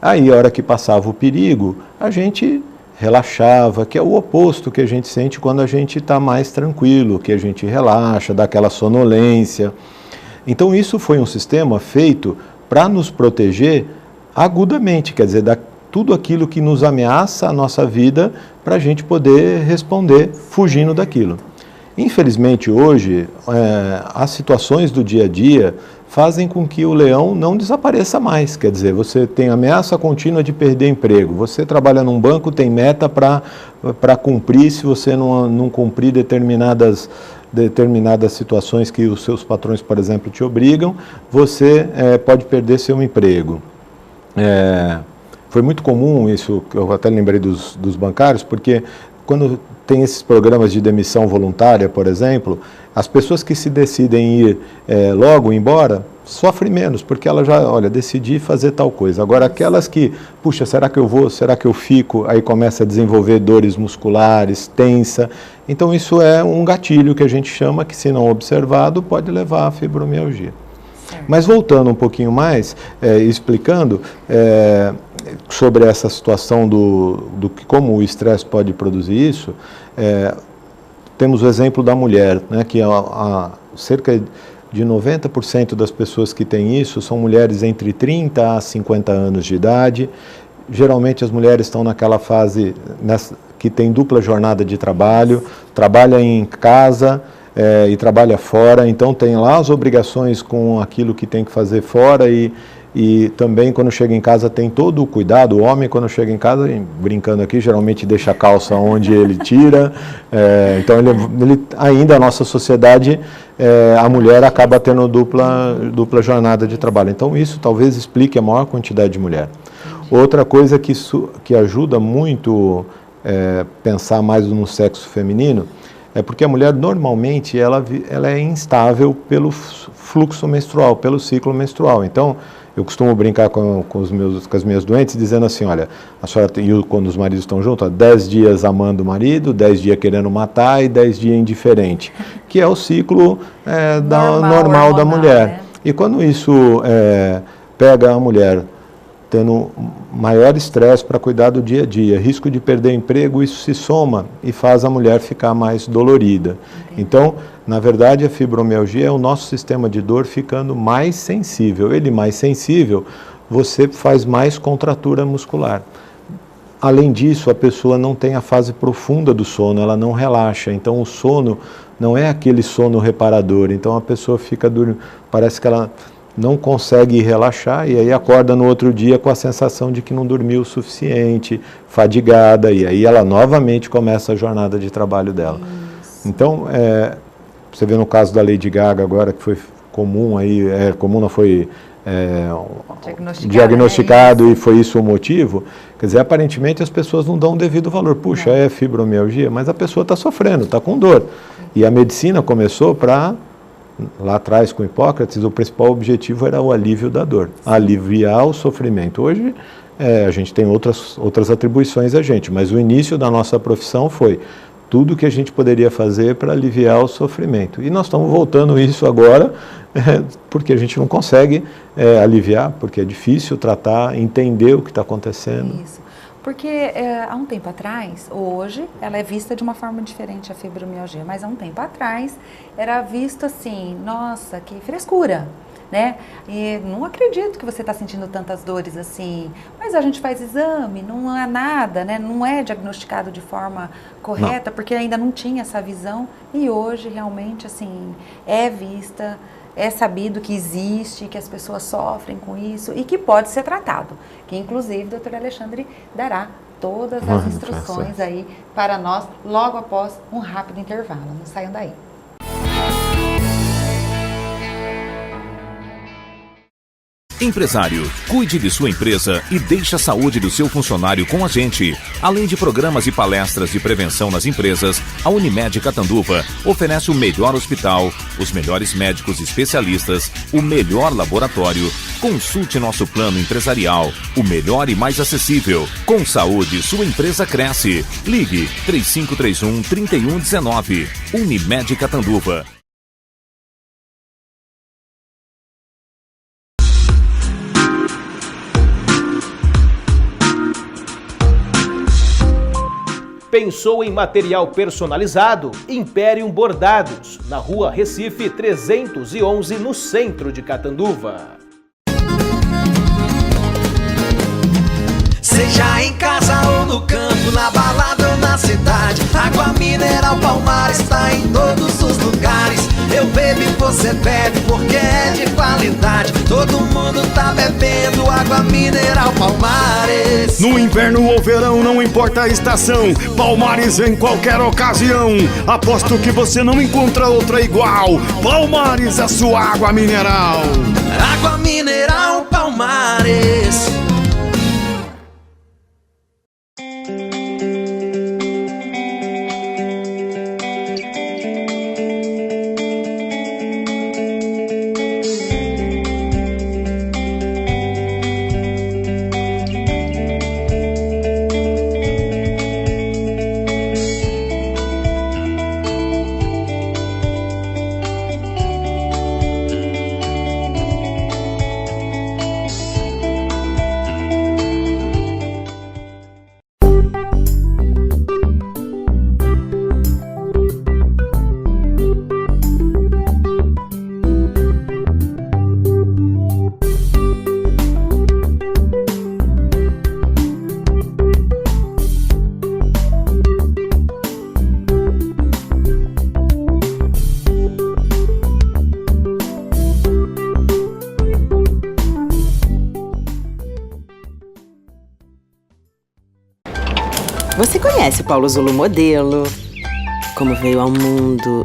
S11: aí a hora que passava o perigo, a gente relaxava, que é o oposto que a gente sente quando a gente está mais tranquilo, que a gente relaxa, dá aquela sonolência. Então isso foi um sistema feito para nos proteger agudamente, quer dizer, tudo aquilo que nos ameaça a nossa vida, para a gente poder responder fugindo daquilo. Infelizmente hoje, as situações do dia a dia fazem com que o leão não desapareça mais, quer dizer, você tem ameaça contínua de perder emprego, você trabalha num banco, tem meta para cumprir, se você não cumprir determinadas situações que os seus patrões, por exemplo, te obrigam, você pode perder seu emprego. Foi muito comum isso, eu até lembrei dos bancários, porque quando tem esses programas de demissão voluntária, por exemplo, as pessoas que se decidem ir logo embora, sofrem menos, porque ela já, decidi fazer tal coisa. Agora, aquelas que, puxa, será que eu vou, será que eu fico? Aí começa a desenvolver dores musculares, tensa. Então, isso é um gatilho que a gente chama, que se não observado, pode levar à fibromialgia. Certo. Mas voltando um pouquinho mais, explicando sobre essa situação do como o estresse pode produzir isso, temos o exemplo da mulher, né, que cerca de 90% das pessoas que têm isso são mulheres entre 30 a 50 anos de idade. Geralmente as mulheres estão naquela fase que tem dupla jornada de trabalho, trabalha em casa e trabalha fora, então tem lá as obrigações com aquilo que tem que fazer fora e E também quando chega em casa tem todo o cuidado. O homem quando chega em casa, brincando aqui, geralmente deixa a calça onde ele tira. Então ele ainda a nossa sociedade, a mulher acaba tendo dupla jornada de trabalho. Então isso talvez explique a maior quantidade de mulher. Outra coisa que ajuda muito pensar mais no sexo feminino é porque a mulher normalmente ela é instável pelo fluxo menstrual, pelo ciclo menstrual. Então eu costumo brincar com as minhas doentes, dizendo assim, olha, a senhora quando os maridos estão juntos, 10 dias amando o marido, 10 dias querendo matar e 10 dias indiferente, que é o ciclo normal da mulher. Né? E quando isso pega a mulher tendo maior estresse para cuidar do dia a dia, risco de perder emprego, isso se soma e faz a mulher ficar mais dolorida. Então, na verdade, a fibromialgia é o nosso sistema de dor ficando mais sensível. Ele mais sensível, você faz mais contratura muscular. Além disso, a pessoa não tem a fase profunda do sono, ela não relaxa. Então, o sono não é aquele sono reparador. Então, a pessoa fica dormindo, parece que ela não consegue relaxar e aí acorda no outro dia com a sensação de que não dormiu o suficiente, fadigada, e aí ela novamente começa a jornada de trabalho dela. Isso. Então, você vê no caso da Lady Gaga agora, que foi comum aí, comum não foi diagnosticado e foi isso o motivo, quer dizer, aparentemente as pessoas não dão o devido valor. Puxa, é fibromialgia, mas a pessoa está sofrendo, está com dor. E a medicina começou lá atrás com Hipócrates, o principal objetivo era o alívio da dor, aliviar o sofrimento. Hoje a gente tem outras atribuições a gente, mas o início da nossa profissão foi tudo que a gente poderia fazer para aliviar o sofrimento. E nós estamos voltando isso agora, porque a gente não consegue aliviar, porque é difícil tratar, entender o que está acontecendo.
S3: Isso. Porque há um tempo atrás, hoje, ela é vista de uma forma diferente, a fibromialgia, mas há um tempo atrás era visto assim, nossa, que frescura, né? E não acredito que você está sentindo tantas dores assim, mas a gente faz exame, não é nada, né? Não é diagnosticado de forma correta, porque ainda não tinha essa visão, e hoje realmente assim, é vista. É sabido que existe, que as pessoas sofrem com isso e que pode ser tratado. Que inclusive o doutor Alexandre dará todas as instruções aí para nós logo após um rápido intervalo. Não saiam daí.
S7: Empresário, cuide de sua empresa e deixe a saúde do seu funcionário com a gente. Além de programas e palestras de prevenção nas empresas, a Unimed Catanduva oferece o melhor hospital, os melhores médicos especialistas, o melhor laboratório. Consulte nosso plano empresarial, o melhor e mais acessível. Com saúde, sua empresa cresce. Ligue 3531-3119. Unimed Catanduva.
S12: Pensou em material personalizado? Imperium Bordados, na Rua Recife 311, no centro de Catanduva.
S4: Seja em casa ou no campo, na balada ou na cidade, água mineral Palmares está em todos os lugares. Eu bebo e você bebe porque é de qualidade. Todo mundo tá bebendo água mineral Palmares.
S5: No inverno ou verão, não importa a estação, Palmares em qualquer ocasião. Aposto que você não encontra outra igual. Palmares, a sua água mineral.
S4: Água mineral Palmares.
S9: Você conhece o Paulo Zulu modelo, como veio ao mundo,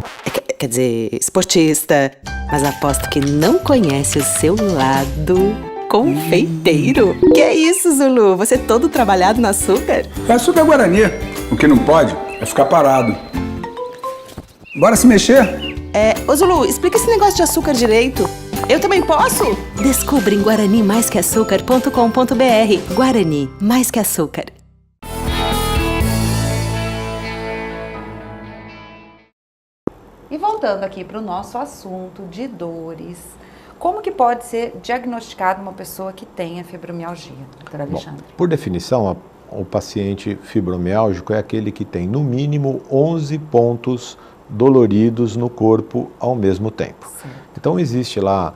S9: quer dizer, esportista, mas aposto que não conhece o seu lado confeiteiro. Que é isso, Zulu? Você é todo trabalhado no açúcar?
S10: É açúcar Guarani. O que não pode é ficar parado. Bora se mexer?
S9: Ô Zulu, explica esse negócio de açúcar direito. Eu também posso? Descubra em guaranimaisqueaçúcar.com.br. Guarani, mais que açúcar.
S3: E voltando aqui para o nosso assunto de dores, como que pode ser diagnosticada uma pessoa que tenha fibromialgia, doutor Alexandre?
S11: Bom, por definição, o paciente fibromiálgico é aquele que tem no mínimo 11 pontos doloridos no corpo ao mesmo tempo. Certo. Então existe lá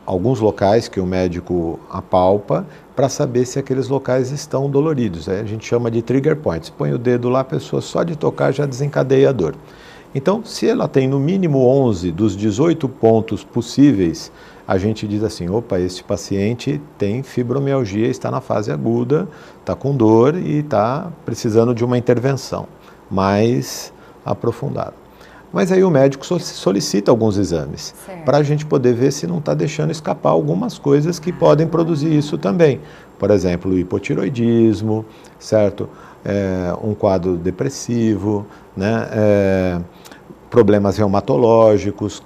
S11: alguns locais que o médico apalpa para saber se aqueles locais estão doloridos. A gente chama de trigger points. Põe o dedo lá, a pessoa só de tocar já desencadeia a dor. Então, se ela tem no mínimo 11 dos 18 pontos possíveis, a gente diz assim, opa, este paciente tem fibromialgia, está na fase aguda, está com dor e está precisando de uma intervenção mais aprofundada. Mas aí o médico solicita alguns exames, para a gente poder ver se não está deixando escapar algumas coisas que podem produzir isso também. Por exemplo, o hipotiroidismo, certo? Um quadro depressivo, né? Problemas reumatológicos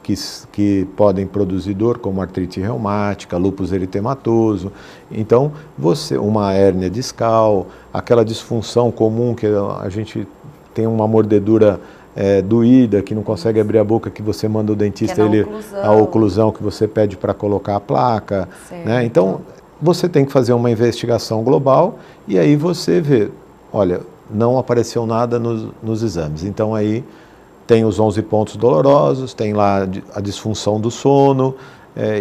S11: que podem produzir dor, como artrite reumática, lúpus eritematoso. Então, uma hérnia discal, aquela disfunção comum que a gente tem uma mordedura doída, que não consegue abrir a boca, que você manda o dentista, a oclusão que você pede para colocar a placa. Né? Então, você tem que fazer uma investigação global e aí você vê, olha, não apareceu nada nos exames. Então, aí tem os 11 pontos dolorosos, tem lá a disfunção do sono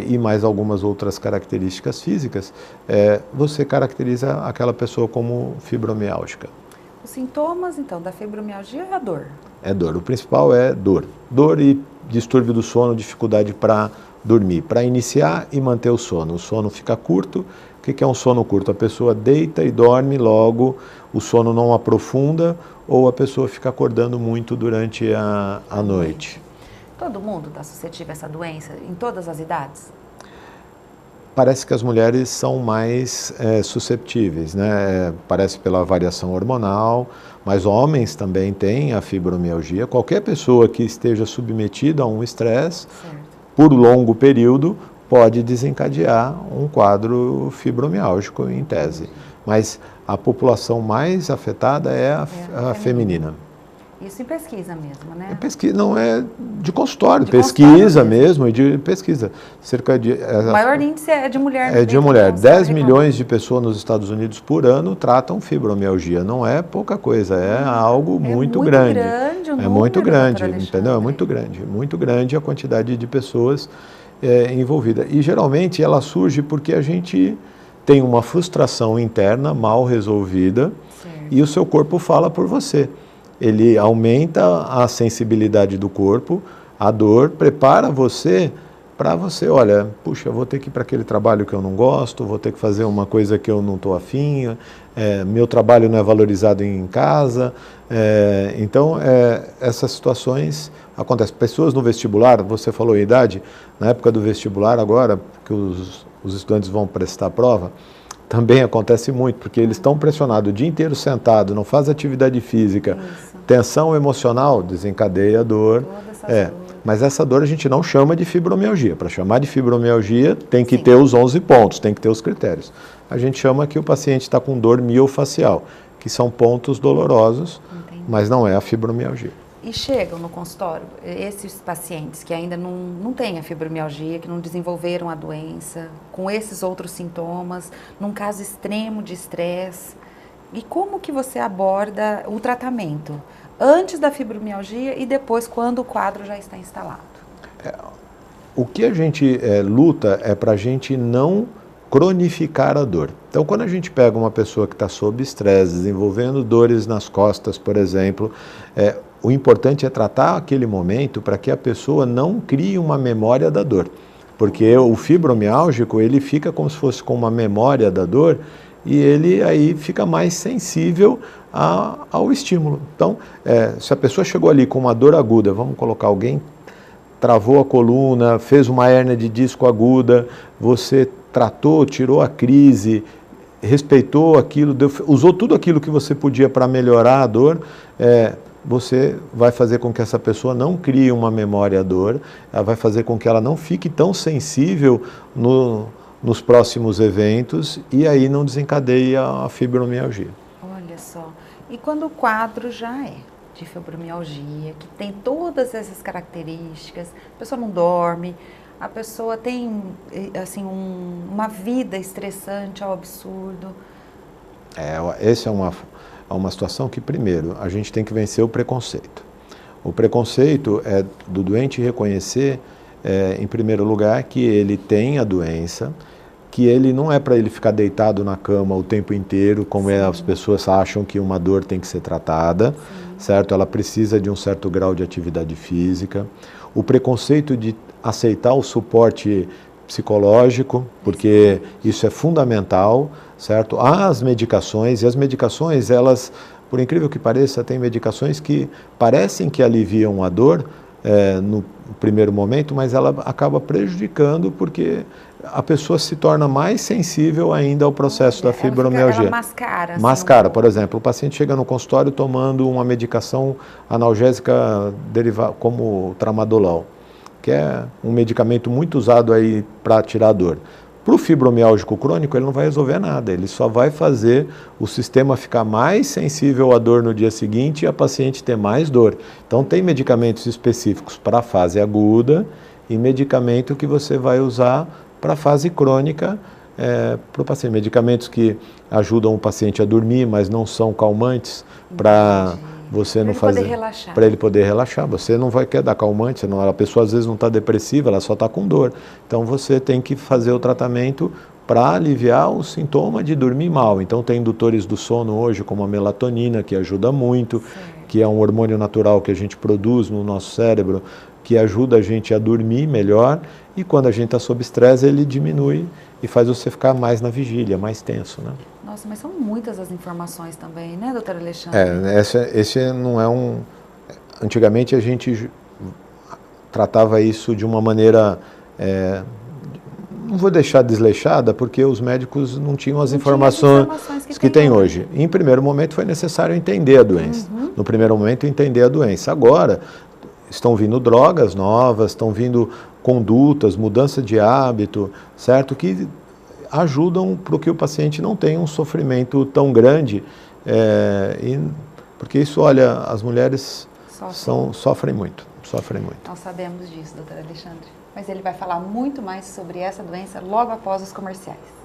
S11: e mais algumas outras características físicas. Você caracteriza aquela pessoa como fibromiálgica.
S3: Os sintomas, então, da fibromialgia é a dor?
S11: É dor. O principal é dor. Dor e distúrbio do sono, dificuldade para dormir, para iniciar e manter o sono. O sono fica curto. O que é um sono curto? A pessoa deita e dorme, logo o sono não aprofunda ou a pessoa fica acordando muito durante a noite.
S3: Todo mundo está suscetível a essa doença, em todas as idades?
S11: Parece que as mulheres são mais susceptíveis, né? Parece pela variação hormonal, mas homens também têm a fibromialgia. Qualquer pessoa que esteja submetida a um estresse por longo período pode desencadear um quadro fibromiálgico em tese. Mas a população mais afetada é a feminina.
S3: Isso em pesquisa mesmo, né?
S11: Não é de consultório, pesquisa mesmo, e de pesquisa.
S3: O maior índice é de mulher.
S11: É de mulher. 10 milhões de pessoas nos Estados Unidos por ano tratam fibromialgia. Não é pouca coisa, é algo muito grande. É muito grande, entendeu? É muito grande a quantidade de pessoas envolvidas. E geralmente ela surge porque a gente tem uma frustração interna mal resolvida e o seu corpo fala por você. Ele aumenta a sensibilidade do corpo, a dor, prepara você para você, olha, puxa, eu vou ter que ir para aquele trabalho que eu não gosto, vou ter que fazer uma coisa que eu não estou afim, meu trabalho não é valorizado em casa. Então, essas situações acontecem. Pessoas no vestibular, você falou a idade, na época do vestibular agora, que os estudantes vão prestar a prova, também acontece muito, porque eles estão pressionados o dia inteiro sentado, não faz atividade física, tensão emocional, desencadeia a dor. Mas essa dor a gente não chama de fibromialgia. Para chamar de fibromialgia tem que ter os 11 pontos, tem que ter os critérios. A gente chama que o paciente está com dor miofacial, que são pontos dolorosos, mas não é a fibromialgia.
S3: E chegam no consultório esses pacientes que ainda não têm a fibromialgia, que não desenvolveram a doença, com esses outros sintomas, num caso extremo de estresse. E como que você aborda o tratamento? Antes da fibromialgia e depois quando o quadro já está instalado?
S11: O que a gente luta é para a gente não cronificar a dor. Então, quando a gente pega uma pessoa que está sob estresse, desenvolvendo dores nas costas, por exemplo, o importante é tratar aquele momento para que a pessoa não crie uma memória da dor. Porque o fibromiálgico, ele fica como se fosse com uma memória da dor e ele aí fica mais sensível ao estímulo. Então, se a pessoa chegou ali com uma dor aguda, vamos colocar alguém travou a coluna, fez uma hérnia de disco aguda, você tratou, tirou a crise, respeitou aquilo, usou tudo aquilo que você podia para melhorar a dor, você vai fazer com que essa pessoa não crie uma memória à dor, ela vai fazer com que ela não fique tão sensível nos próximos eventos e aí não desencadeie a fibromialgia.
S6: Olha só, e quando o quadro já é de fibromialgia, que tem todas essas características, a pessoa não dorme, a pessoa tem assim, uma vida estressante ao absurdo.
S11: Essa é uma situação que, primeiro, a gente tem que vencer o preconceito. O preconceito é do doente reconhecer, em primeiro lugar, que ele tem a doença, que ele não é para ele ficar deitado na cama o tempo inteiro, como as pessoas acham que uma dor tem que ser tratada, certo? Ela precisa de um certo grau de atividade física. O preconceito de aceitar o suporte psicológico, porque isso é fundamental, certo? Há as medicações, e as medicações, elas, por incrível que pareça, tem medicações que parecem que aliviam a dor no primeiro momento, mas ela acaba prejudicando porque a pessoa se torna mais sensível ainda ao processo da fibromialgia.
S6: Ela mascara.
S11: Mascara, por exemplo, o paciente chega no consultório tomando uma medicação analgésica como tramadolol, que é um medicamento muito usado aí para tirar a dor. Para o fibromialgico crônico, ele não vai resolver nada, ele só vai fazer o sistema ficar mais sensível à dor no dia seguinte e a paciente ter mais dor. Então, tem medicamentos específicos para a fase aguda e medicamento que você vai usar para a fase crônica, para o paciente. Medicamentos que ajudam o paciente a dormir, mas não são calmantes, para você não fazer. Para ele poder relaxar. Você não vai querer dar calmante, a pessoa às vezes não está depressiva, ela só está com dor. Então você tem que fazer o tratamento para aliviar o sintoma de dormir mal. Então tem indutores do sono hoje, como a melatonina, que ajuda muito, que é um hormônio natural que a gente produz no nosso cérebro, que ajuda a gente a dormir melhor, e quando a gente está sob estresse, ele diminui e faz você ficar mais na vigília, mais tenso, né?
S6: Nossa, mas são muitas as informações também, né, doutor Alexandre?
S11: Esse não é um... Antigamente a gente tratava isso de uma maneira... não vou deixar desleixada, porque os médicos não tinham as informações que tem hoje. Em primeiro momento foi necessário entender a doença. No primeiro momento entender a doença. Agora estão vindo drogas novas, estão vindo condutas, mudança de hábito, certo? Que ajudam para que o paciente não tenha um sofrimento tão grande. Porque isso, olha, as mulheres sofrem muito.
S6: Nós sabemos disso, doutor Alexandre. Mas ele vai falar muito mais sobre essa doença logo após os comerciais.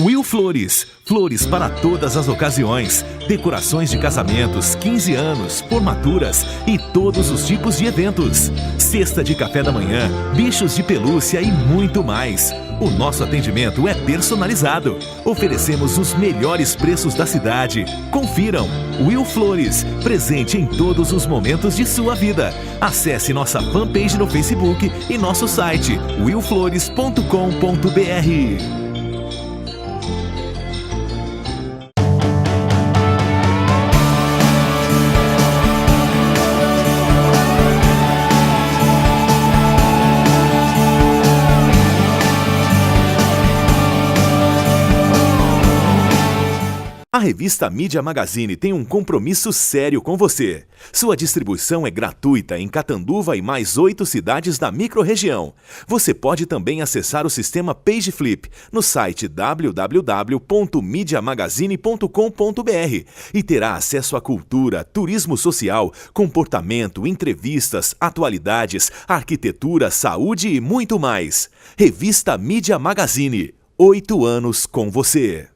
S7: Will Flores. Flores para todas as ocasiões. Decorações de casamentos, 15 anos, formaturas e todos os tipos de eventos. Cesta de café da manhã, bichos de pelúcia e muito mais. O nosso atendimento é personalizado. Oferecemos os melhores preços da cidade. Confiram. Will Flores, presente em todos os momentos de sua vida. Acesse nossa fanpage no Facebook e nosso site willflores.com.br.
S8: A revista Mídia Magazine tem um compromisso sério com você. Sua distribuição é gratuita em Catanduva e mais 8 cidades da microrregião. Você pode também acessar o sistema PageFlip no site www.mediamagazine.com.br e terá acesso à cultura, turismo social, comportamento, entrevistas, atualidades, arquitetura, saúde e muito mais. Revista Mídia Magazine. 8 anos com você.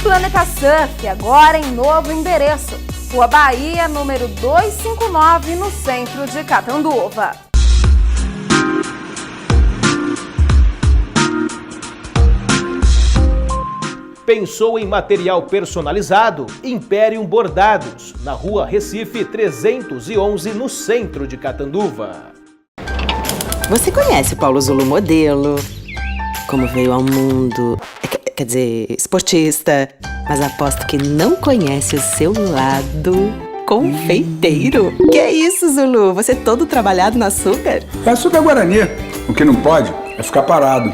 S3: Planeta Surf, agora em novo endereço. Rua Bahia, número 259, no centro de Catanduva.
S12: Pensou em material personalizado? Imperium Bordados, na Rua Recife 311, no centro de Catanduva.
S9: Você conhece o Paulo Zulu modelo? Como veio ao mundo, quer dizer, esportista, mas aposto que não conhece o seu lado confeiteiro. Que é isso, Zulu? Você é todo trabalhado no açúcar?
S10: É açúcar Guarani. O que não pode é ficar parado.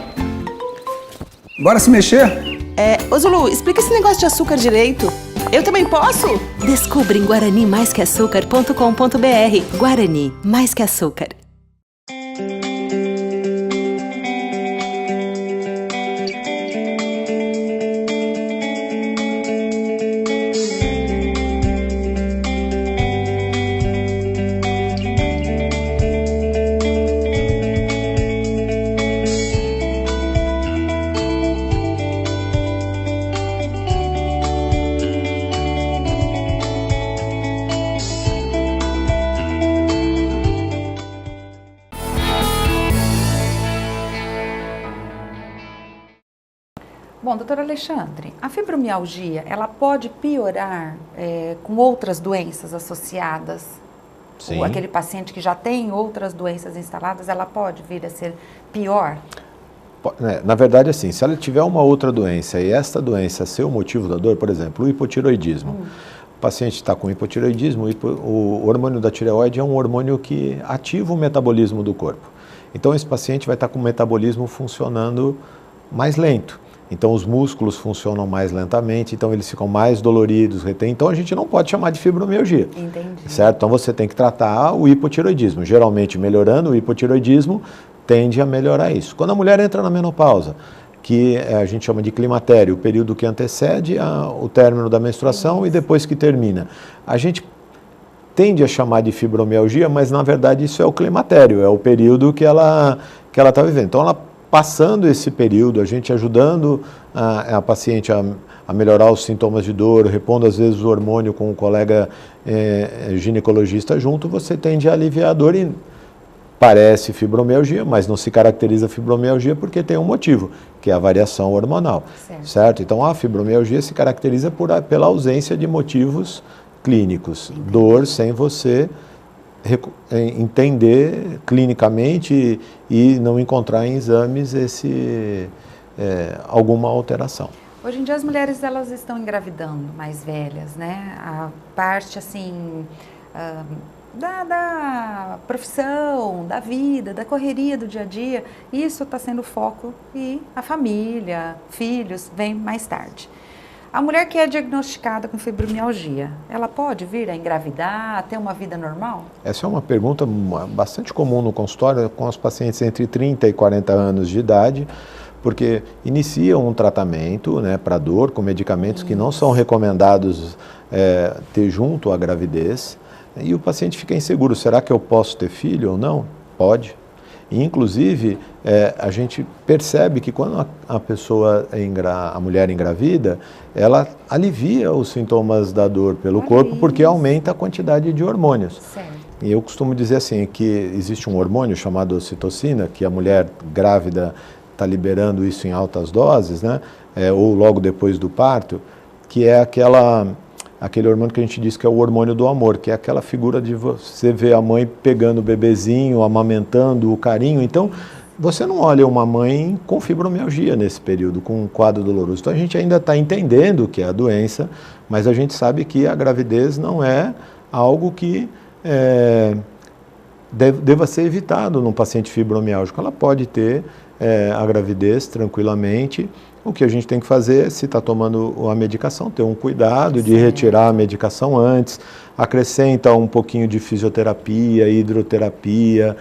S10: Bora se mexer?
S9: Ô Zulu, explica esse negócio de açúcar direito. Eu também posso? Descubra em guaranimaisqueaçúcar.com.br. Guarani, mais que açúcar.
S3: Bom, doutor Alexandre, a fibromialgia, ela pode piorar com outras doenças associadas?
S11: Sim.
S3: Ou aquele paciente que já tem outras doenças instaladas, ela pode vir a ser pior?
S11: Na verdade, assim, se ela tiver uma outra doença e esta doença ser o motivo da dor, por exemplo, o hipotireoidismo. O paciente está com hipotireoidismo, o hormônio da tireoide é um hormônio que ativa o metabolismo do corpo. Então, esse paciente vai estar com o metabolismo funcionando mais lento. Então, os músculos funcionam mais lentamente, então eles ficam mais doloridos, retém. Então, a gente não pode chamar de fibromialgia.
S3: Entendi.
S11: Certo? Então, você tem que tratar o hipotireoidismo. Geralmente, melhorando o hipotireoidismo, tende a melhorar isso. Quando a mulher entra na menopausa, que a gente chama de climatério, o período que antecede o término da menstruação e depois que termina, a gente tende a chamar de fibromialgia, mas na verdade isso é o climatério, é o período que ela está vivendo. Então, ela passando esse período, a gente ajudando a paciente a melhorar os sintomas de dor, repondo às vezes o hormônio com um colega ginecologista junto, você tende a aliviar a dor e parece fibromialgia, mas não se caracteriza fibromialgia porque tem um motivo, que é a variação hormonal, certo? Então a fibromialgia se caracteriza pela ausência de motivos clínicos, dor sem você entender clinicamente e não encontrar em exames alguma alteração.
S3: Hoje em dia as mulheres elas estão engravidando mais velhas, né? A parte assim da profissão, da vida, da correria do dia a dia, isso está sendo o foco e a família, filhos, vem mais tarde. A mulher que é diagnosticada com fibromialgia, ela pode vir a engravidar, ter uma vida normal?
S11: Essa é uma pergunta bastante comum no consultório com os pacientes entre 30 e 40 anos de idade, porque iniciam um tratamento, né, para dor com medicamentos que não são recomendados ter junto à gravidez, e o paciente fica inseguro, será que eu posso ter filho ou não? Pode. E, inclusive, a gente percebe que quando a mulher engravida, ela alivia os sintomas da dor pelo corpo, porque aumenta a quantidade de hormônios.
S3: Certo.
S11: E eu costumo dizer assim, que existe um hormônio chamado ocitocina, que a mulher grávida está liberando isso em altas doses, né? Ou logo depois do parto, que é aquele hormônio que a gente diz que é o hormônio do amor, que é aquela figura de você ver a mãe pegando o bebezinho, amamentando, o carinho. Então, você não olha uma mãe com fibromialgia nesse período, com um quadro doloroso. Então, a gente ainda está entendendo o que é a doença, mas a gente sabe que a gravidez não é algo que deva ser evitado num paciente fibromialgico. Ela pode ter a gravidez tranquilamente. O que a gente tem que fazer, se está tomando a medicação, ter um cuidado de retirar a medicação antes, acrescenta um pouquinho de fisioterapia, hidroterapia.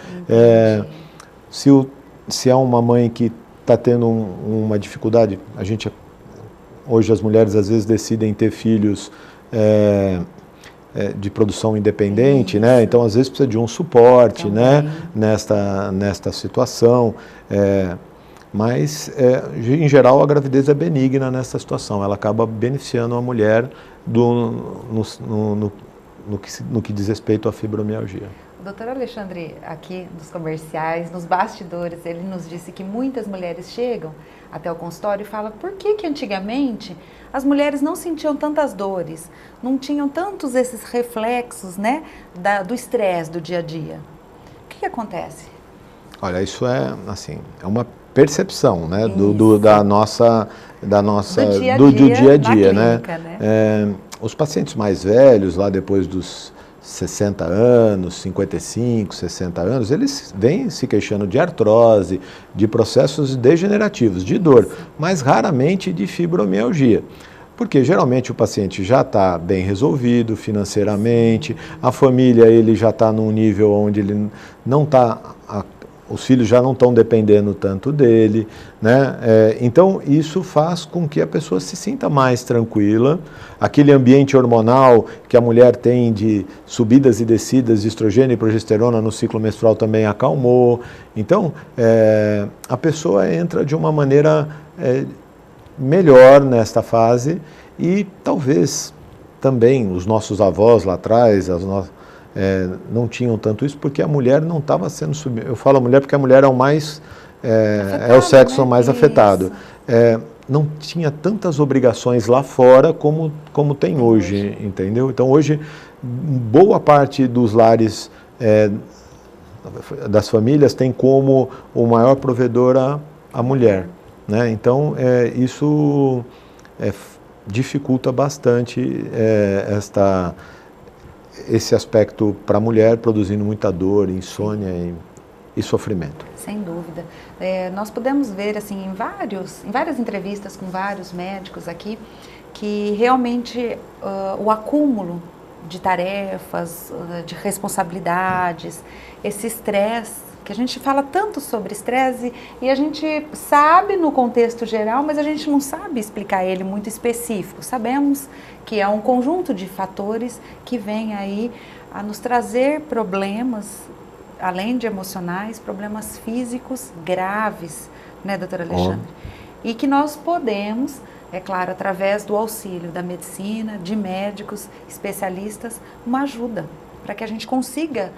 S11: Se é uma mãe que está tendo uma dificuldade, hoje as mulheres às vezes decidem ter filhos de produção independente, né? Então às vezes precisa de um suporte, né? Nesta situação. Mas, em geral, a gravidez é benigna nessa situação. Ela acaba beneficiando a mulher no que diz respeito à fibromialgia.
S3: O doutor Alexandre, aqui nos comerciais, nos bastidores, ele nos disse que muitas mulheres chegam até o consultório e falam por que antigamente as mulheres não sentiam tantas dores, não tinham tantos esses reflexos, né, do estresse do dia a dia. O que acontece?
S11: Olha, isso é, assim, é uma percepção, né, do dia a dia, né? Os pacientes mais velhos, lá depois dos 60 anos, 55, 60 anos, eles vêm se queixando de artrose, de processos degenerativos, de dor, mas raramente de fibromialgia. Porque geralmente o paciente já está bem resolvido financeiramente, a família ele já está num nível onde ele não está, os filhos já não estão dependendo tanto dele, né? Então isso faz com que a pessoa se sinta mais tranquila. Aquele ambiente hormonal que a mulher tem de subidas e descidas de estrogênio e progesterona no ciclo menstrual também acalmou. Então a pessoa entra de uma maneira melhor nesta fase e talvez também os nossos avós lá atrás, não tinham tanto isso porque a mulher não estava sendo eu falo a mulher porque a mulher é o mais é o sexo mais afetado. Não tinha tantas obrigações lá fora como tem hoje, entendeu? Então hoje boa parte dos lares das famílias tem como o maior provedor a mulher, né? Então isso dificulta bastante esse aspecto para a mulher, produzindo muita dor, insônia e sofrimento.
S3: Sem dúvida. Nós podemos ver assim em várias entrevistas com vários médicos aqui que realmente o acúmulo de tarefas, de responsabilidades, esse estresse, que a gente fala tanto sobre estresse e a gente sabe no contexto geral, mas a gente não sabe explicar ele muito específico. Sabemos que é um conjunto de fatores que vem aí a nos trazer problemas, além de emocionais, problemas físicos graves, né, doutora Alexandre? E que nós podemos, é claro, através do auxílio da medicina, de médicos, especialistas, uma ajuda para que a gente consiga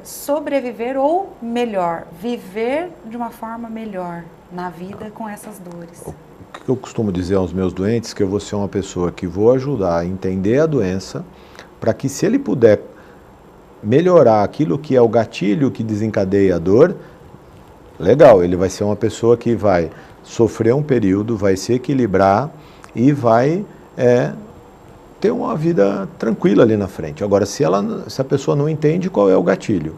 S3: sobreviver ou, melhor, viver de uma forma melhor na vida com essas dores.
S11: O que eu costumo dizer aos meus doentes é que eu vou ser uma pessoa que vou ajudar a entender a doença, para que se ele puder melhorar aquilo que é o gatilho que desencadeia a dor, legal, ele vai ser uma pessoa que vai sofrer um período, vai se equilibrar e vai ter uma vida tranquila ali na frente. Agora, se a pessoa não entende qual é o gatilho,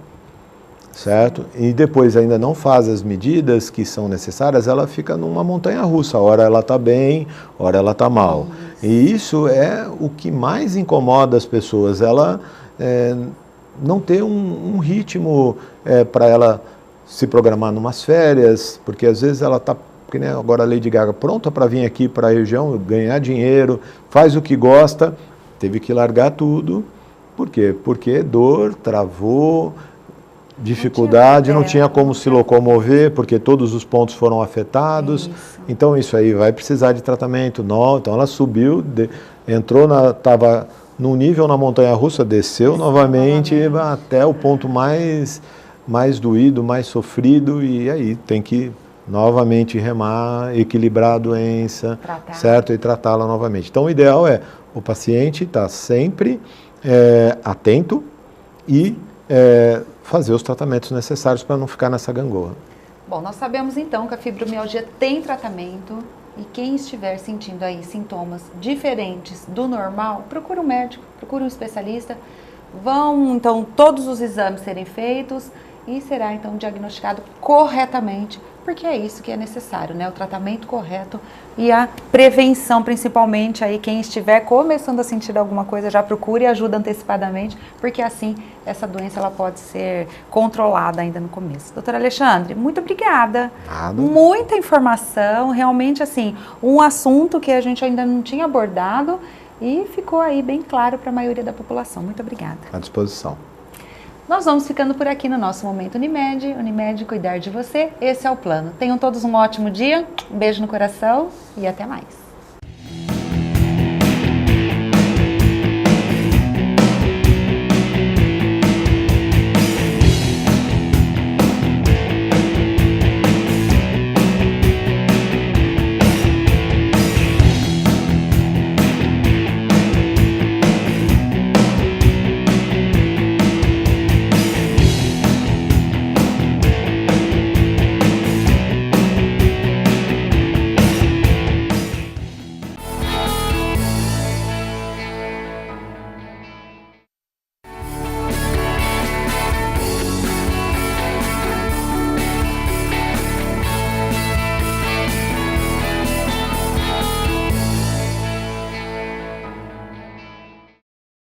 S11: certo? E depois ainda não faz as medidas que são necessárias, ela fica numa montanha-russa. Ora ela está bem, ora ela está mal. E isso é o que mais incomoda as pessoas. Ela não ter um ritmo para ela se programar numas férias, porque às vezes ela está, que nem agora a Lady Gaga, pronta para vir aqui para a região, ganhar dinheiro, faz o que gosta, teve que largar tudo. Por quê? Porque dor, travou, dificuldade, não tinha como se locomover, porque todos os pontos foram afetados. Então isso aí vai precisar de tratamento. Então ela subiu, estava num nível na montanha-russa, desceu novamente até o ponto mais doído, mais sofrido, e aí tem que novamente remar, equilibrar a doença, certo? E tratá-la novamente. Então o ideal é o paciente estar sempre atento e fazer os tratamentos necessários para não ficar nessa gangorra.
S3: Bom, nós sabemos então que a fibromialgia tem tratamento e quem estiver sentindo aí sintomas diferentes do normal, procure um médico, procure um especialista, vão então todos os exames serem feitos e será então diagnosticado corretamente, porque é isso que é necessário, né? O tratamento correto e a prevenção, principalmente aí quem estiver começando a sentir alguma coisa, já procure ajuda antecipadamente, porque assim essa doença ela pode ser controlada ainda no começo. Doutora Alexandre, muito obrigada. Muita informação, realmente assim, um assunto que a gente ainda não tinha abordado e ficou aí bem claro para a maioria da população. Muito obrigada.
S11: À disposição.
S3: Nós vamos ficando por aqui no nosso Momento Unimed. Unimed, cuidar de você, esse é o plano. Tenham todos um ótimo dia, um beijo no coração e até mais.